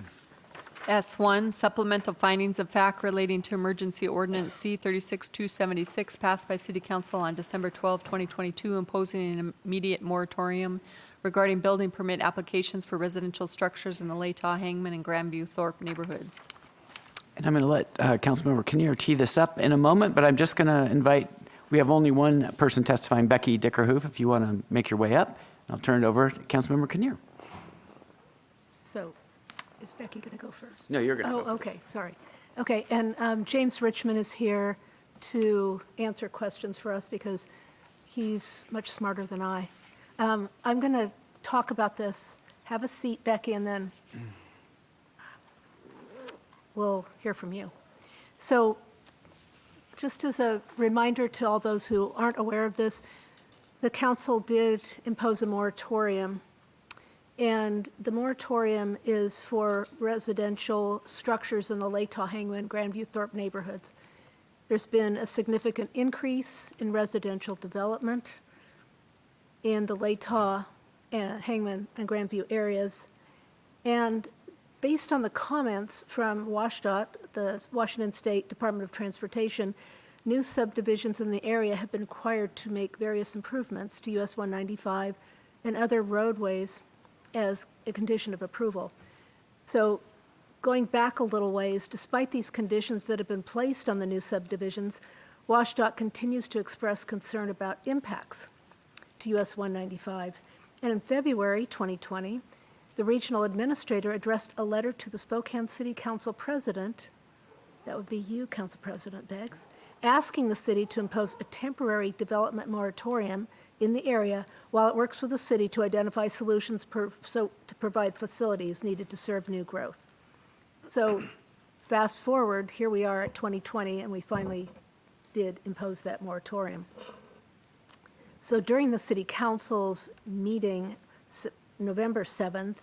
S1, supplemental findings of fact relating to emergency ordinance C-36-276 passed by City Council on December 12, 2022, imposing an immediate moratorium regarding building permit applications for residential structures in the Latah, Hangman, and Grandview Thorpe neighborhoods. And I'm going to let Councilmember Kinnear tee this up in a moment, but I'm just going to invite, we have only one person testifying, Becky Dickerhoof, if you want to make your way up. I'll turn it over to Councilmember Kinnear. So is Becky going to go first? No, you're going to Oh, go first. okay, sorry. Okay, and James Richmond is here to answer questions for us because he's much smarter than I. I'm going to talk about this. Have a seat, Becky, and then we'll hear from you. So just as a reminder to all those who aren't aware of this, the council did impose a moratorium, and the moratorium is for residential structures in the Latah, Hangman, Grandview Thorpe neighborhoods. There's been a significant increase in residential development in the Latah, Hangman, and Grandview areas. And based on the comments from WSDOT, the Washington State Department of Transportation, new subdivisions in the area have been required to make various improvements to US 195 and other roadways as a condition of approval. So going back a little ways, despite these conditions that have been placed on the new subdivisions, WSDOT continues to express concern about impacts to US 195. And in February 2020, the regional administrator addressed a letter to the Spokane City Council President, that would be you, Council President Beggs, asking the city to impose a temporary development moratorium in the area while it works with the city to identify solutions to provide facilities needed to serve new growth. So fast forward, here we are at 2020, and we finally did impose that moratorium. So during the city council's meeting, November 7th,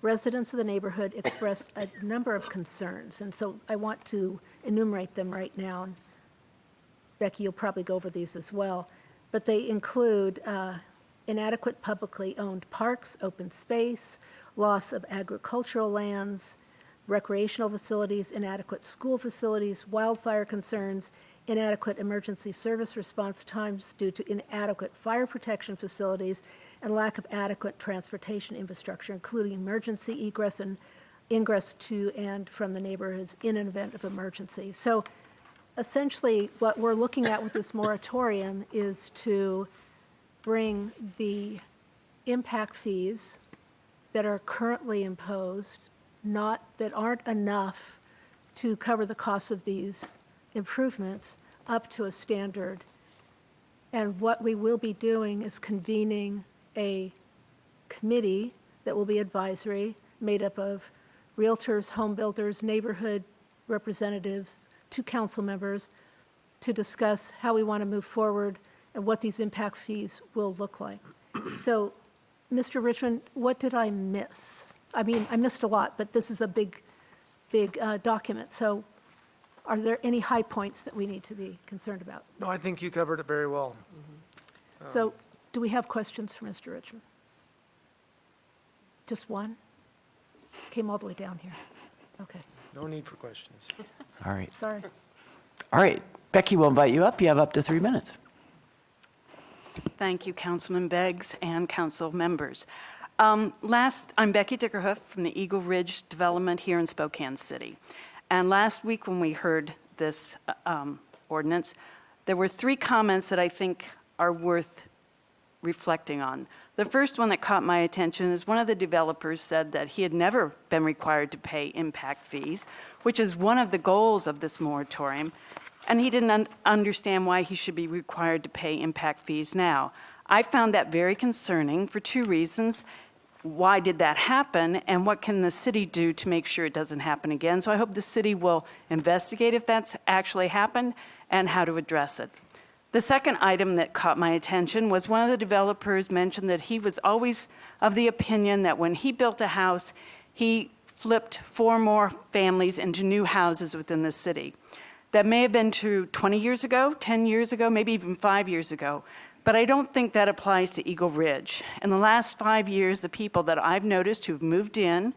residents of the neighborhood expressed a number of concerns, and so I want to enumerate them right now. And Becky, you'll probably go over these as well, but they include inadequate publicly owned parks, open space, loss of agricultural lands, recreational facilities, inadequate school facilities, wildfire concerns, inadequate emergency service response times due to inadequate fire protection facilities, and lack of adequate transportation infrastructure, including emergency egress and ingress to and from the neighborhoods in an event of emergency. So essentially, what we're looking at with this moratorium is to bring the impact fees that are currently imposed, that aren't enough to cover the cost of these improvements, up to a standard. And what we will be doing is convening a committee that will be advisory, made up of realtors, home builders, neighborhood representatives, 2 council members, to discuss how we want to move forward and what these impact fees will look like. So, Mr. Richmond, what did I miss? I mean, I missed a lot, but this is a big document. So are there any high points that we need to be concerned about? No, I think you covered it very well. So do we have questions for Mr. Richmond? Just one? Came all the way down here. Okay, No need for questions. All right. sorry. All right. Becky, we'll invite you up. You have up to 3 minutes. Thank you, Councilman Beggs and council members. I'm Becky Dickerhoof from the Eagle Ridge Development here in Spokane City. And last week when we heard this ordinance, there were 3 comments that I think are worth reflecting on. The first one that caught my attention is one of the developers said that he had never been required to pay impact fees, which is one of the goals of this moratorium, and he didn't understand why he should be required to pay impact fees now. I found that very concerning for 2 reasons. Why did that happen, and what can the city do to make sure it doesn't happen again? So I hope the city will investigate if that's actually happened and how to address it. The second item that caught my attention was one of the developers mentioned that he was always of the opinion that when he built a house, he flipped 4 more families into new houses within the city. That may have been true 20 years ago, 10 years ago, maybe even 5 years ago. But I don't think that applies to Eagle Ridge. In the last 5 years, the people that I've noticed who've moved in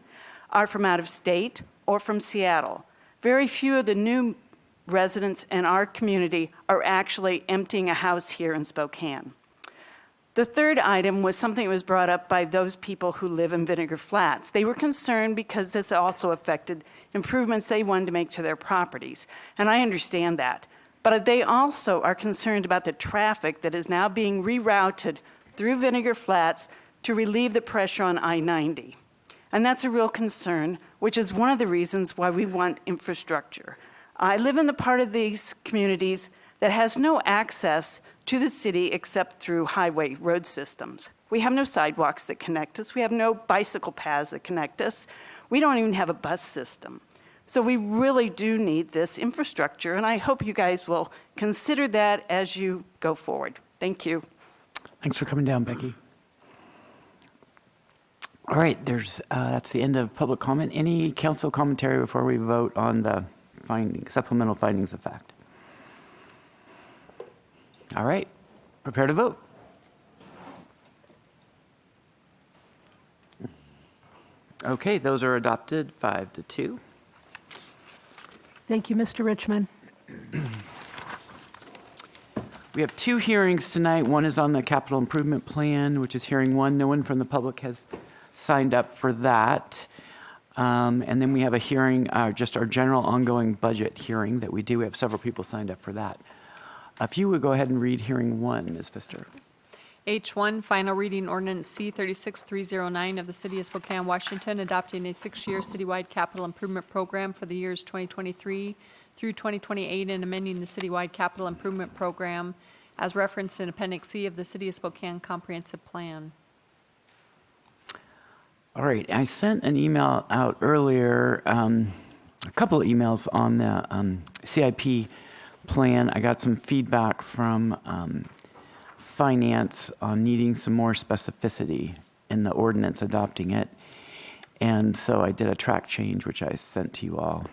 are from out of state or from Seattle. Very few of the new residents in our community are actually emptying a house here in Spokane. The third item was something that was brought up by those people who live in Vinegar Flats. They were concerned because this also affected improvements they wanted to make to their properties. And I understand that. But they also are concerned about the traffic that is now being rerouted through Vinegar Flats to relieve the pressure on I-90. And that's a real concern, which is one of the reasons why we want infrastructure. I live in the part of these communities that has no access to the city except through highway road systems. We have no sidewalks that connect us. We have no bicycle paths that connect us. We don't even have a bus system. So we really do need this infrastructure, and I hope you guys will consider that as you go forward. Thank you. Thanks for coming down, Becky. All right, that's the end of public comment. Any council commentary before we vote on the supplemental findings of fact? All right, prepare to vote. Okay, those are adopted 5-2. Thank you, Mr. Richmond. We have 2 hearings tonight. One is on the capital improvement plan, which is hearing 1. No one from the public has signed up for that. And then we have a hearing, just our general ongoing budget hearing that we do. We have several people signed up for that. If you would go ahead and read hearing 1, Ms. Pfister. H1, final reading ordinance C-36309 of the City of Spokane, Washington, adopting a 6-year citywide capital improvement program for the years 2023 through 2028 and amending the citywide capital improvement program as referenced in Appendix C of the City of Spokane Comprehensive Plan. All right, I sent an email out earlier, a couple of emails on the CIP plan. I got some feedback from Finance on needing some more specificity in the ordinance adopting it. And so I did a track change, which I sent to you all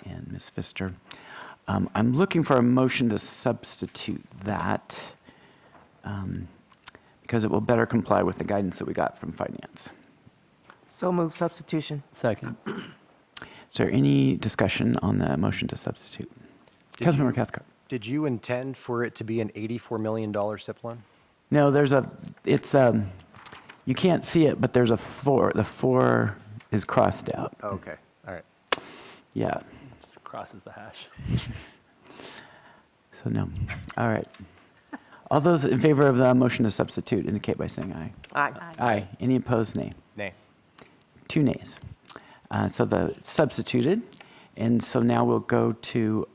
and Ms. Pfister. I'm looking for a motion to substitute that because it will better comply with the guidance that we got from Finance. So move substitution. Second. Is there any discussion on the motion to substitute? Councilmember Cathcart. Did you intend for it to be an $84 million SIP loan? No, you can't see it, but there's a 4. The 4 is crossed out. Oh, okay, all right. Yeah. Just crosses the hash. So no. All right. All those in favor of the motion to substitute indicate by saying aye. Aye. Aye. Any opposed, nay. Nay. 2 nays. So the substituted. And so now we'll go to,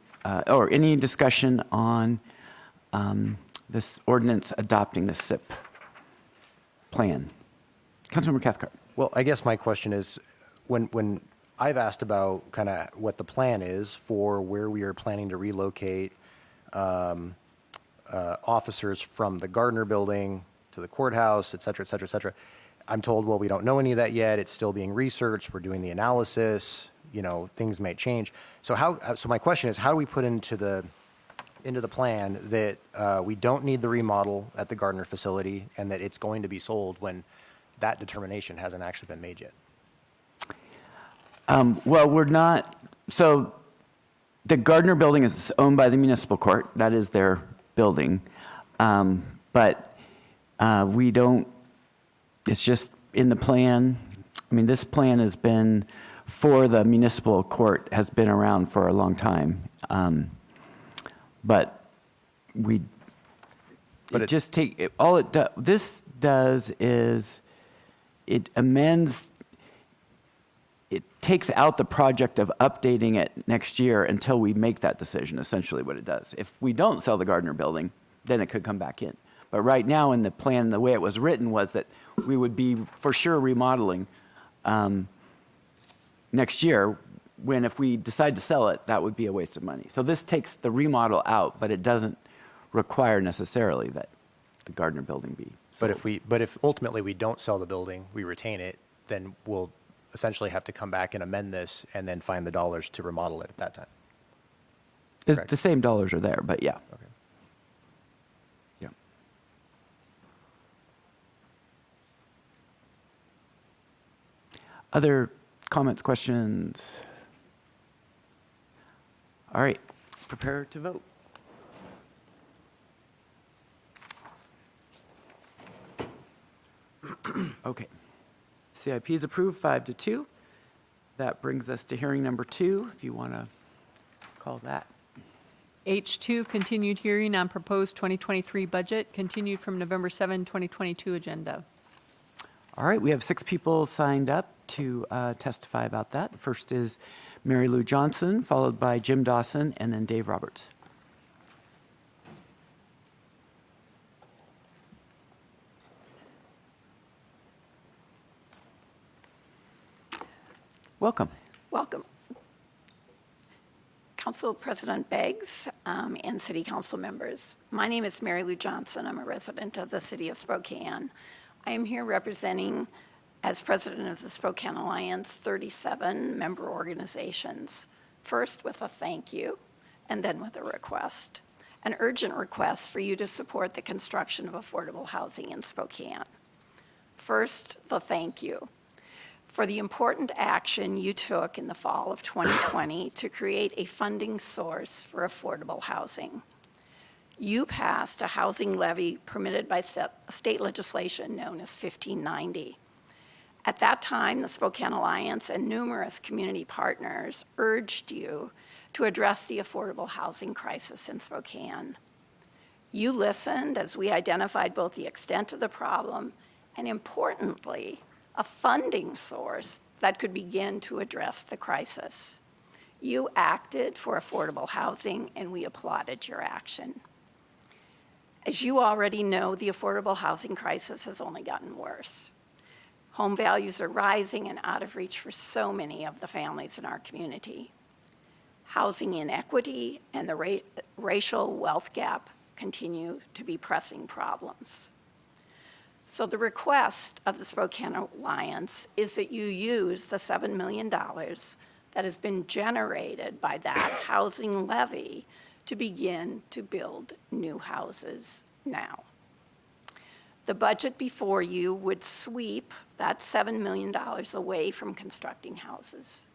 or any discussion on this ordinance adopting the SIP plan. Councilmember Cathcart. Well, I guess my question is, when I've asked about kind of what the plan is for where we are planning to relocate officers from the Gardner building to the courthouse, et cetera, et cetera, et cetera, I'm told, well, we don't know any of that yet. It's still being researched. We're doing the analysis. You know, things may change. So so my question is, how do we put into the plan that we don't need the remodel at the Gardner facility and that it's going to be sold when that determination hasn't actually been made yet. Well, we're not, so the Gardner building is owned by the municipal court. That is their building. But we don't, it's just in the plan. I mean, this plan has been for the municipal court, has been around for a long time. But we, But it it- just take, all it does, this does is it amends, it takes out the project of updating it next year until we make that decision, essentially what it does. If we don't sell the Gardner building, then it could come back in. But right now in the plan, the way it was written was that we would be for sure remodeling next year, when if we decide to sell it, that would be a waste of money. So this takes the remodel out, but it doesn't require necessarily that the Gardner building be sold. But if ultimately we don't sell the building, we retain it, then we'll essentially have to come back and amend this and then find the dollars to remodel it at that time. The same dollars are there, but yeah. Okay. Yeah. Other comments, questions? All right, prepare to vote. Okay. CIP is approved 5-2. That brings us to hearing number 2, if you want to call that. H2, continued hearing on proposed 2023 budget, continued from November 7, 2022 agenda. All right, we have 6 people signed up to testify about that. First is Mary Lou Johnson, followed by Jim Dawson, and then Dave Roberts. Welcome. Welcome. Council President Beggs and City Council members. My name is Mary Lou Johnson. I'm a resident of the City of Spokane. I am here representing, as president of the Spokane Alliance, 37 member organizations. First with a thank you, and then with a request. An urgent request for you to support the construction of affordable housing in Spokane. First, the thank you for the important action you took in the fall of 2020 to create a funding source for affordable housing. You passed a housing levy permitted by state legislation known as 1590. At that time, the Spokane Alliance and numerous community partners urged you to address the affordable housing crisis in Spokane. You listened as we identified both the extent of the problem and, importantly, a funding source that could begin to address the crisis. You acted for affordable housing, and we applauded your action. As you already know, the affordable housing crisis has only gotten worse. Home values are rising and out of reach for so many of the families in our community. Housing inequity and the racial wealth gap continue to be pressing problems. So the request of the Spokane Alliance is that you use the $7 million that has been generated by that housing levy to begin to build new houses now. The budget before you would sweep that $7 million away from constructing houses.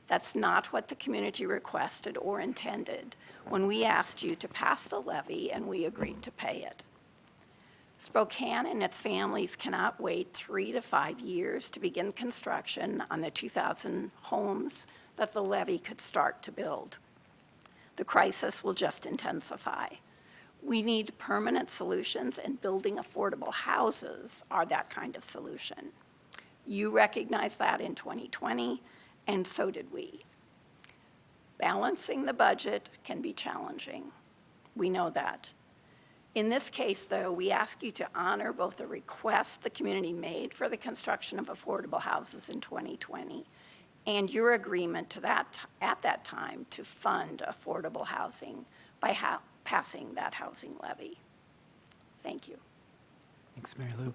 That's not what the community requested or intended when we asked you to pass the levy and we agreed to pay it. Spokane and its families cannot wait 3 to 5 years to begin construction on the 2,000 homes that the levy could start to build. The crisis will just intensify. We need permanent solutions, and building affordable houses are that kind of solution. You recognized that in 2020, and so did we. Balancing the budget can be challenging. We know that. In this case, though, we ask you to honor both the request the community made for the construction of affordable houses in 2020 and your agreement to that at that time to fund affordable housing by passing that housing levy. Thank you. Thanks, Mary Lou.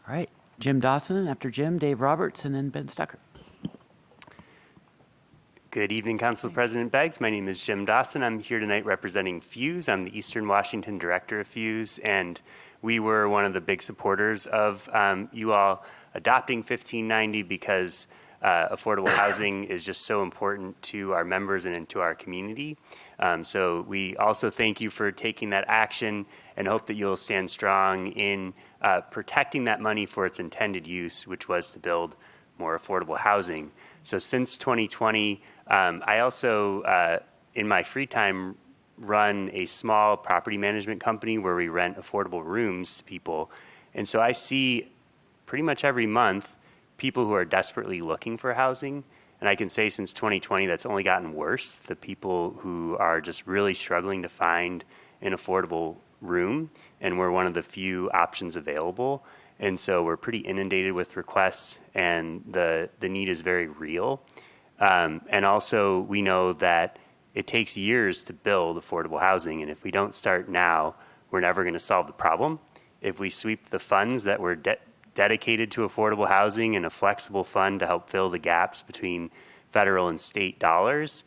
All right, Jim Dawson, after Jim, Dave Roberts, and then Ben Stucker. Good evening, Council President Beggs. My name is Jim Dawson. I'm here tonight representing Fuse. I'm the Eastern Washington Director of Fuse, and we were one of the big supporters of you all adopting 1590 because affordable housing is just so important to our members and to our community. So we also thank you for taking that action and hope that you'll stand strong in protecting that money for its intended use, which was to build more affordable housing. So since 2020, I also, in my free time, run a small property management company where we rent affordable rooms to people. And so I see pretty much every month people who are desperately looking for housing. And I can say since 2020, that's only gotten worse. The people who are just really struggling to find an affordable room, and we're one of the few options available. And so we're pretty inundated with requests, and the need is very real. And also, we know that it takes years to build affordable housing, and if we don't start now, we're never going to solve the problem. If we sweep the funds that were dedicated to affordable housing in a flexible fund to help fill the gaps between federal and state dollars,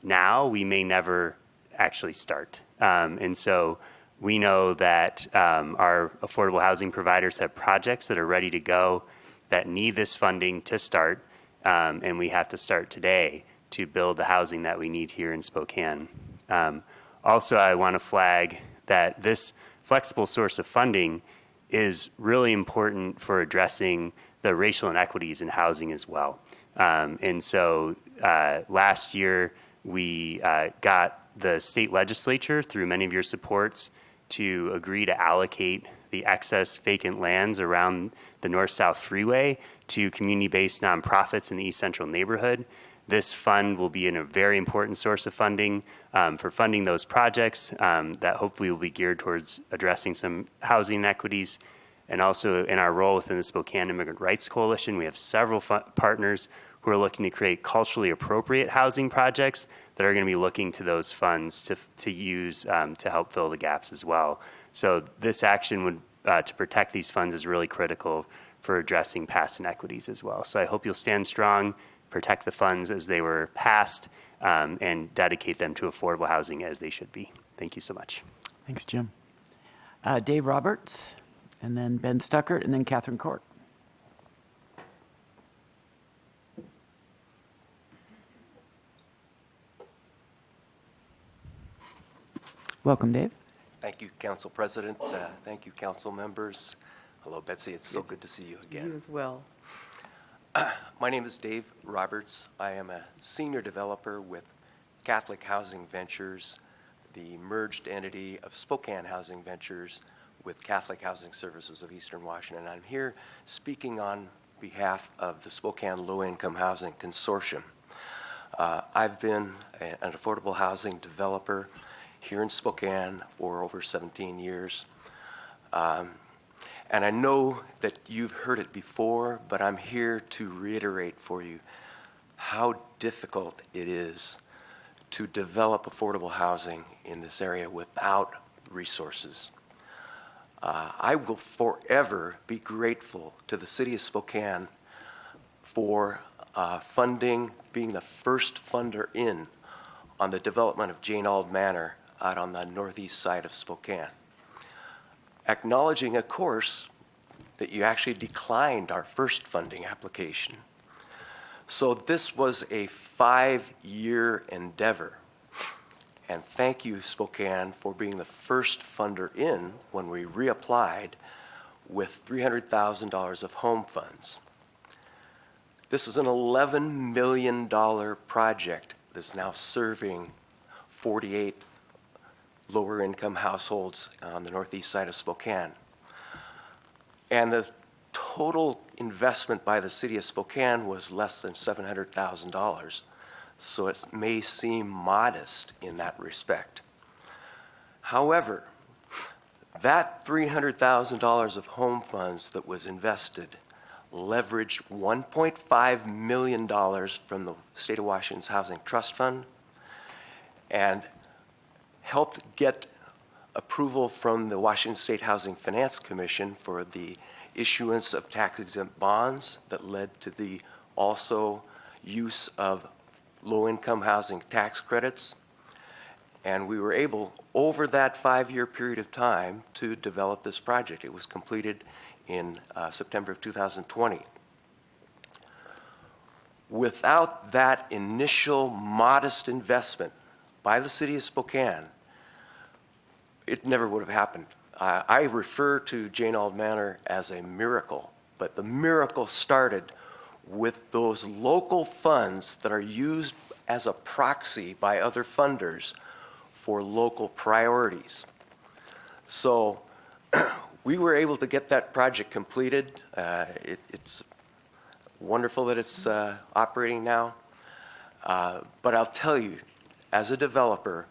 now we may never actually start. And so we know that our affordable housing providers have projects that are ready to go that need this funding to start, and we have to start today to build the housing that we need here in Spokane. Also, I want to flag that this flexible source of funding is really important for addressing the racial inequities in housing as well. And so last year, we got the state legislature, through many of your supports, to agree to allocate the excess vacant lands around the North-South Freeway to community-based nonprofits in the East Central neighborhood. This fund will be a very important source of funding for funding those projects that hopefully will be geared towards addressing some housing inequities. And also in our role within the Spokane Immigrant Rights Coalition, we have several partners who are looking to create culturally appropriate housing projects that are going to be looking to those funds to use to help fill the gaps as well. So this action would to protect these funds is really critical for addressing past inequities as well. So I hope you'll stand strong, protect the funds as they were passed, and dedicate them to affordable housing as they should be. Thank you so much. Thanks, Jim. Dave Roberts, and then Ben Stuckert, and then Catherine Court. Welcome, Dave. Thank you, Council President. Thank you, Council members. Hello, Betsy. It's so good to see you again. You as well. My name is Dave Roberts. I am a senior developer with Catholic Housing Ventures, the merged entity of Spokane Housing Ventures with Catholic Housing Services of Eastern Washington. I'm here speaking on behalf of the Spokane Low Income Housing Consortium. I've been an affordable housing developer here in Spokane for over 17 years. And I know that you've heard it before, but I'm here to reiterate for you how difficult it is to develop affordable housing in this area without resources. I will forever be grateful to the City of Spokane for funding, being the first funder in on the development of Jane Auld Manor out on the northeast side of Spokane. Acknowledging, of course, that you actually declined our first funding application. So this was a 5-year endeavor. And thank you, Spokane, for being the first funder in when we reapplied with $300,000 of home funds. This is an $11 million project that's now serving 48 lower income households on the northeast side of Spokane. And the total investment by the City of Spokane was less than $700,000. So it may seem modest in that respect. However, that $300,000 of home funds that was invested leveraged $1.5 million from the State of Washington's Housing Trust Fund and helped get approval from the Washington State Housing Finance Commission for the issuance of tax-exempt bonds that led to the also use of low-income housing tax credits. And we were able, over that 5-year period of time, to develop this project. It was completed in September of 2020. Without that initial modest investment by the city of Spokane, it never would have happened. I refer to Jane Auld Manor as a miracle, but the miracle started with those local funds that are used as a proxy by other funders for local priorities. So we were able to get that project completed. It's wonderful that it's operating now. But I'll tell you, as a developer,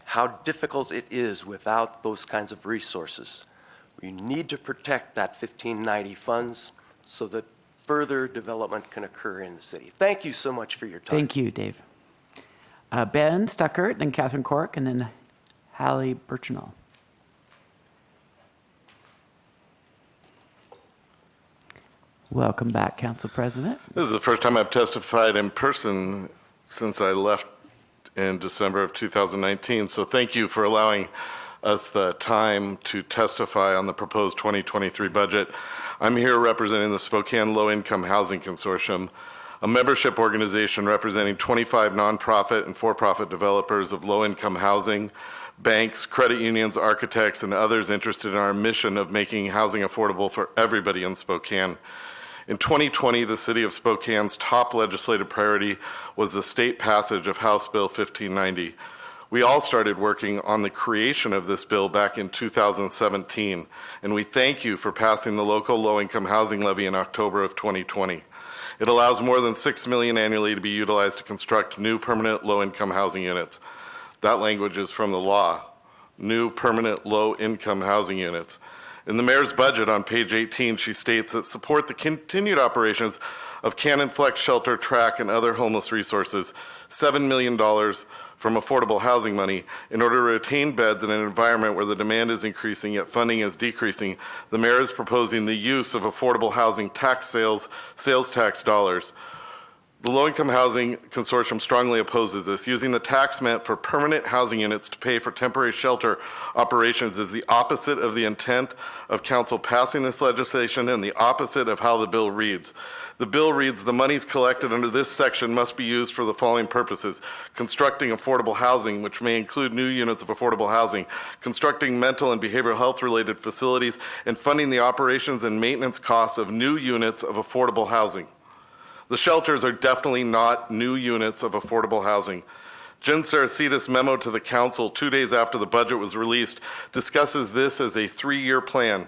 how difficult it is without those kinds of resources. We need to protect that 1590 funds so that further development can occur in the city. Thank you so much for your time. Thank you, Dave. Ben Stuckert, then Catherine Cork, and then Hallie Birchinall. Welcome back, Council President. This is the first time I've testified in person since I left in December of 2019. So thank you for allowing us the time to testify on the proposed 2023 budget. I'm here representing the Spokane Low-Income Housing Consortium, a membership organization representing 25 nonprofit and for-profit developers of low-income housing, banks, credit unions, architects, and others interested in our mission of making housing affordable for everybody in Spokane. In 2020, the City of Spokane's top legislative priority was the state passage of House Bill 1590. We all started working on the creation of this bill back in 2017, and we thank you for passing the local low-income housing levy in October of 2020. It allows more than $6 million annually to be utilized to construct new permanent low-income housing units. That language is from the law, new permanent low-income housing units. In the mayor's budget on page 18, she states that support the continued operations of Cannon Flex Shelter, Track, and other homeless resources, $7 million from affordable housing money. In order to retain beds in an environment where the demand is increasing yet funding is decreasing, the mayor is proposing the use of affordable housing tax sales tax dollars. The Low-Income Housing Consortium strongly opposes this. Using the tax meant for permanent housing units to pay for temporary shelter operations is the opposite of the intent of council passing this legislation and the opposite of how the bill reads. The bill reads, the monies collected under this section must be used for the following purposes: constructing affordable housing, which may include new units of affordable housing, constructing mental and behavioral health related facilities, and funding the operations and maintenance costs of new units of affordable housing. The shelters are definitely not new units of affordable housing. Jen Saracitis' memo to the council 2 days after the budget was released discusses this as a 3-year plan.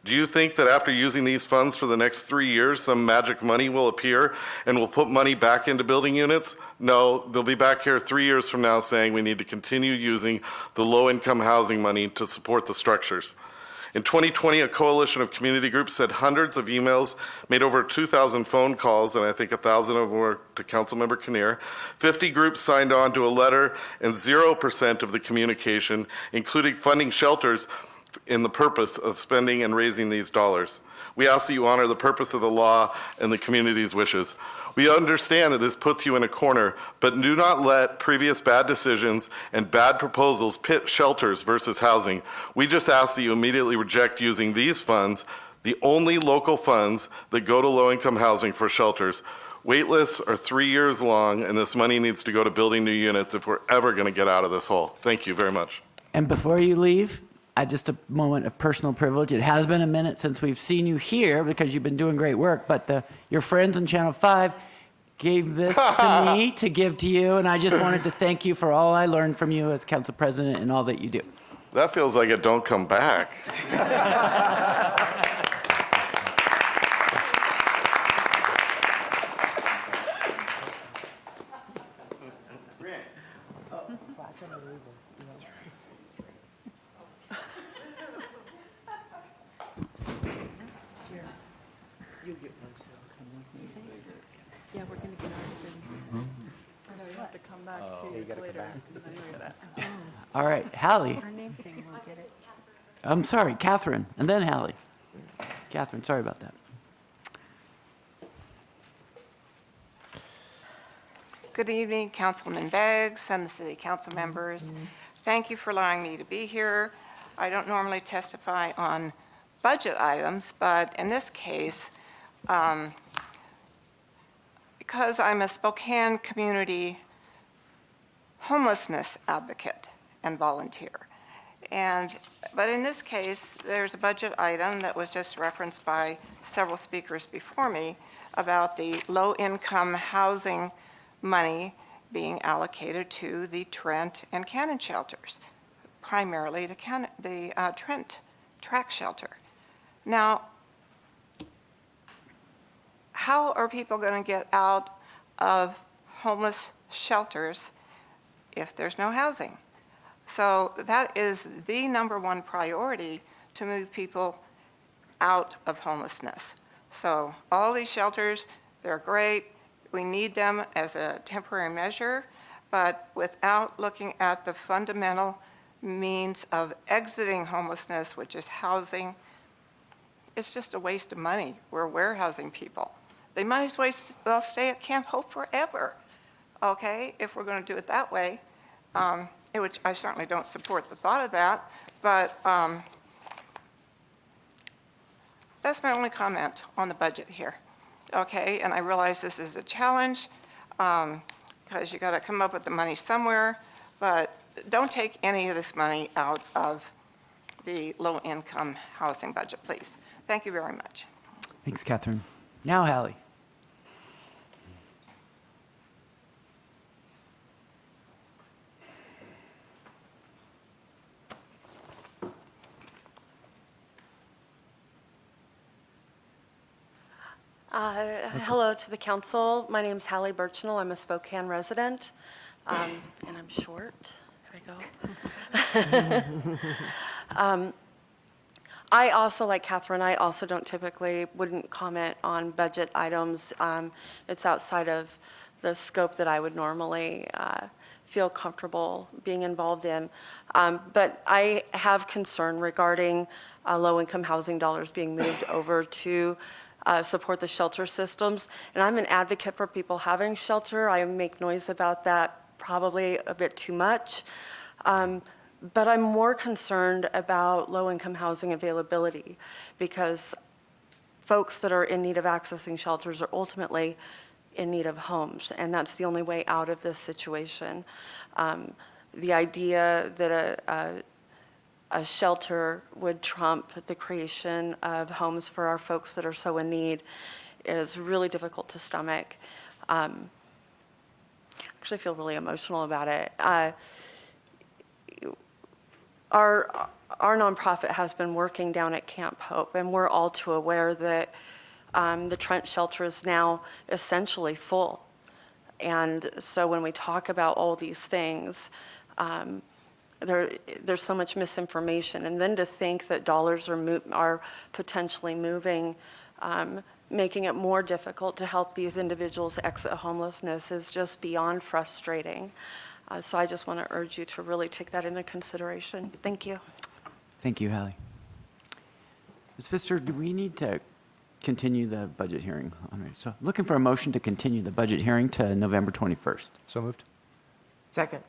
Do you think that after using these funds for the next 3 years, some magic money will appear and will put money back into building units? No, they'll be back here 3 years from now saying we need to continue using the low-income housing money to support the structures. In 2020, a coalition of community groups sent hundreds of emails, made over 2,000 phone calls, and I think 1,000 of them were to Councilmember Kinnear. 50 groups signed on to a letter, and 0% of the communication, including funding shelters in the purpose of spending and raising these dollars. We ask that you honor the purpose of the law and the community's wishes. We understand that this puts you in a corner, but do not let previous bad decisions and bad proposals pit shelters versus housing. We just ask that you immediately reject using these funds, the only local funds that go to low-income housing, for shelters. Wait lists are 3 years long, and this money needs to go to building new units if we're ever going to get out of this hole. Thank you very much. And before you leave, just a moment of personal privilege. It has been a minute since we've seen you here because you've been doing great work, but your friends on Channel 5 gave this to me to give to you, and I just wanted to thank you for all I learned from you as council president and all that you do. That feels like it don't come back. Yeah, we're going to get ours soon. No, you have to come back 2 years later. All right, Hallie. Our name thing will get it. I'm sorry, Catherine, and then Hallie. Catherine, sorry about that. Good evening, Councilman Beggs and the city council members. Thank you for allowing me to be here. I don't normally testify on budget items, but in this case, because I'm a Spokane community homelessness advocate and volunteer. But in this case, there's a budget item that was just referenced by several speakers before me about the low-income housing money being allocated to the Trent and Cannon shelters, primarily the Trent track shelter. Now, how are people going to get out of homeless shelters if there's no housing? So that is the #1 priority, to move people out of homelessness. So all these shelters, they're great. We need them as a temporary measure, but without looking at the fundamental means of exiting homelessness, which is housing, it's just a waste of money. We're warehousing people. They might as well stay at Camp Hope forever, okay, if we're going to do it that way, which I certainly don't support the thought of that, but that's my only comment on the budget here, okay? And I realize this is a challenge because you got to come up with the money somewhere, but don't take any of this money out of the low-income housing budget, please. Thank you very much. Thanks, Catherine. Now, Hallie. Hello to the council. My name is Hallie Birchnell. I'm a Spokane resident, and I'm short. There we go. I also, like Catherine, I also wouldn't comment on budget items. It's outside of the scope that I would normally feel comfortable being involved in. But I have concern regarding low-income housing dollars being moved over to support the shelter systems. And I'm an advocate for people having shelter. I make noise about that probably a bit too much. But I'm more concerned about low-income housing availability, because folks that are in need of accessing shelters are ultimately in need of homes, and that's the only way out of this situation. The idea that a shelter would trump the creation of homes for our folks that are so in need is really difficult to stomach. Actually, I feel really emotional about it. Our nonprofit has been working down at Camp Hope, and we're all too aware that the Trent shelter is now essentially full. And so when we talk about all these things, there's so much misinformation. And then to think that dollars are potentially moving, making it more difficult to help these individuals exit homelessness is just beyond frustrating. So I just want to urge you to really take that into consideration. Thank you. Thank you, Hallie. Ms. Pfister, do we need to continue the budget hearing? All right, so looking for a motion to continue the budget hearing to November 21st. So moved. Second.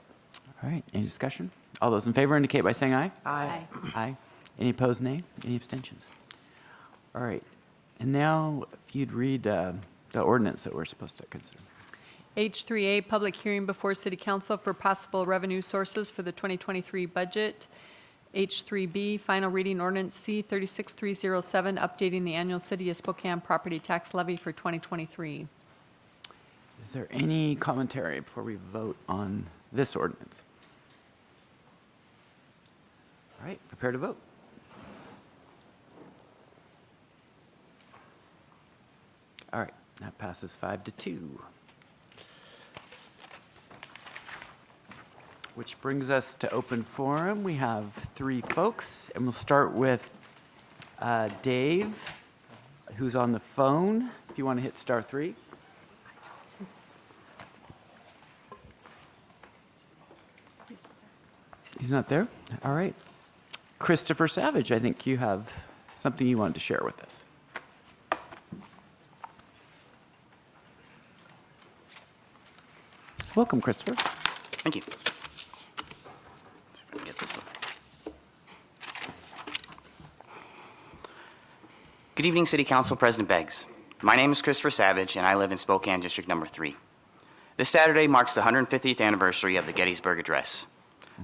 All right, any discussion? All those in favor indicate by saying aye. Aye. Aye. Any opposed, nay? Any abstentions? All right, and now if you'd read the ordinance that we're supposed to consider. H3A, public hearing before City Council for possible revenue sources for the 2023 budget. H3B, final reading ordinance C 36307, updating the annual City of Spokane property tax levy for 2023. Is there any commentary before we vote on this ordinance? All right, prepare to vote. All right, that passes 5-2. Which brings us to open forum. We have 3 folks, and we'll start with Dave, who's on the phone. If you want to hit *3. He's not there? All right. Christopher Savage, I think you have something you wanted to share with us. Welcome, Christopher. Thank you. Let's see if I can get this one. Good evening, City Council, President Beggs. My name is Christopher Savage, and I live in Spokane District Number 3. This Saturday marks the 150th anniversary of the Gettysburg Address.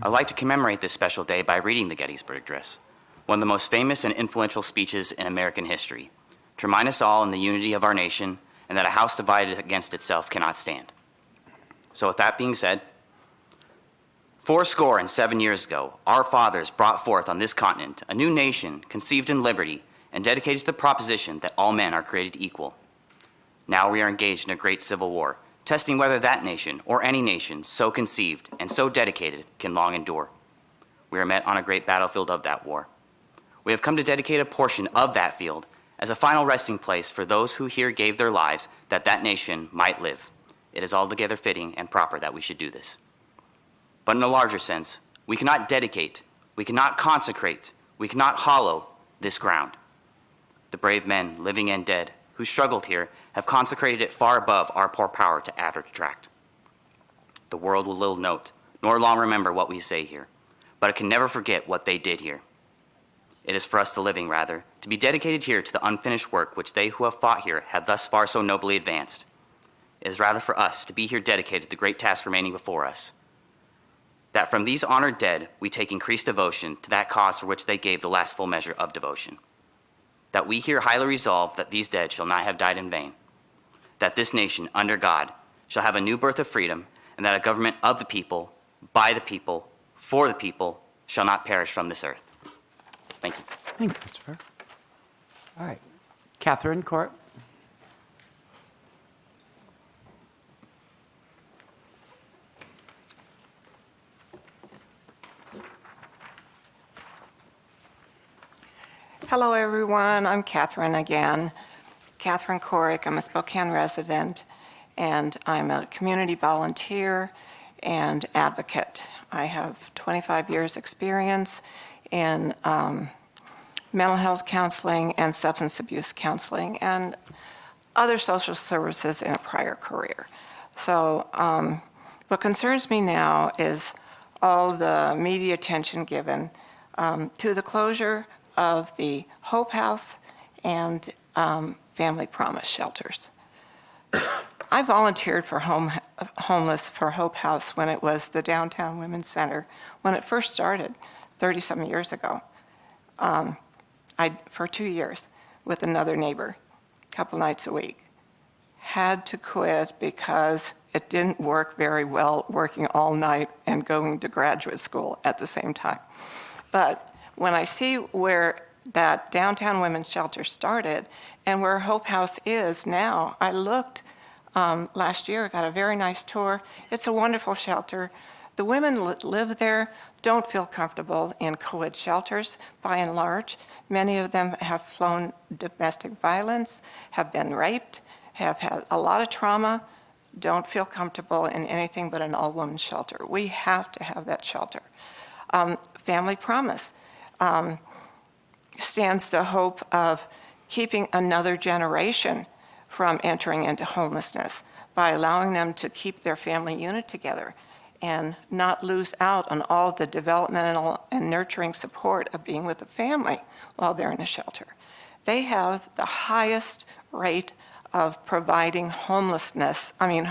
I'd like to commemorate this special day by reading the Gettysburg Address, one of the most famous and influential speeches in American history, to remind us all in the unity of our nation and that a house divided against itself cannot stand. So with that being said, 77 years ago, our fathers brought forth on this continent a new nation conceived in liberty and dedicated to the proposition that all men are created equal. Now we are engaged in a great civil war, testing whether that nation or any nation so conceived and so dedicated can long endure. We are met on a great battlefield of that war. We have come to dedicate a portion of that field as a final resting place for those who here gave their lives that that nation might live. It is altogether fitting and proper that we should do this. But in a larger sense, we cannot dedicate, we cannot consecrate, we cannot hallow this ground. The brave men, living and dead, who struggled here have consecrated it far above our poor power to add or detract. The world will little note, nor long remember what we say here, but it can never forget what they did here. It is for us, the living, rather, to be dedicated here to the unfinished work which they who have fought here have thus far so nobly advanced. It is rather for us to be here dedicated to the great task remaining before us, that from these honored dead we take increased devotion to that cause for which they gave the last full measure of devotion. That we here highly resolve that these dead shall not have died in vain, that this nation, under God, shall have a new birth of freedom, and that a government of the people, by the people, for the people, shall not perish from this earth. Thank you. Thanks, Christopher. All right. Catherine Court. Hello, everyone. I'm Catherine again. Catherine Corick. I'm a Spokane resident, and I'm a community volunteer and advocate. I have 25 years experience in mental health counseling and substance abuse counseling and other social services in a prior career. So what concerns me now is all the media attention given to the closure of the Hope House and Family Promise shelters. I volunteered for homeless for Hope House when it was the Downtown Women's Center, when it first started 30-some years ago. For 2 years with another neighbor, a couple nights a week. Had to quit because it didn't work very well working all night and going to graduate school at the same time. But when I see where that Downtown Women's Shelter started and where Hope House is now, I looked last year, got a very nice tour. It's a wonderful shelter. The women that live there don't feel comfortable in co-ed shelters by and large. Many of them have flown domestic violence, have been raped, have had a lot of trauma, don't feel comfortable in anything but an all-woman shelter. We have to have that shelter. Family Promise stands the hope of keeping another generation from entering into homelessness by allowing them to keep their family unit together and not lose out on all the developmental and nurturing support of being with a family while they're in a shelter. They have the highest rate of providing housing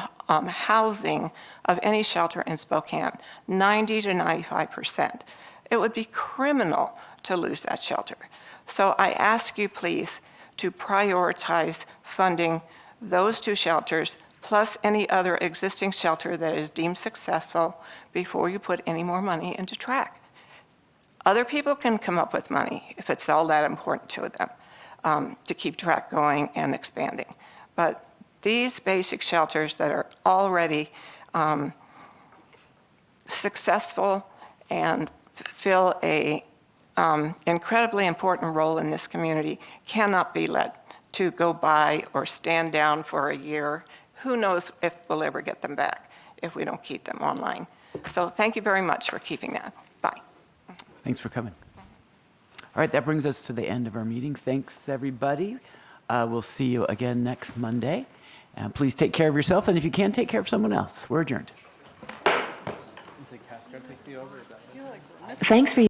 of any shelter in Spokane, 90 to 95%. It would be criminal to lose that shelter. So I ask you please to prioritize funding those two shelters plus any other existing shelter that is deemed successful before you put any more money into TRAC. Other people can come up with money if it's all that important to them to keep TRAC going and expanding. But these basic shelters that are already successful and fill a incredibly important role in this community cannot be let to go by or stand down for a year. Who knows if we'll ever get them back if we don't keep them online. So thank you very much for keeping that. Bye. Thanks for coming. All right, that brings us to the end of our meeting. Thanks, everybody. We'll see you again next Monday. Please take care of yourself, and if you can, take care of someone else. We're adjourned. take me over? Is that Thanks for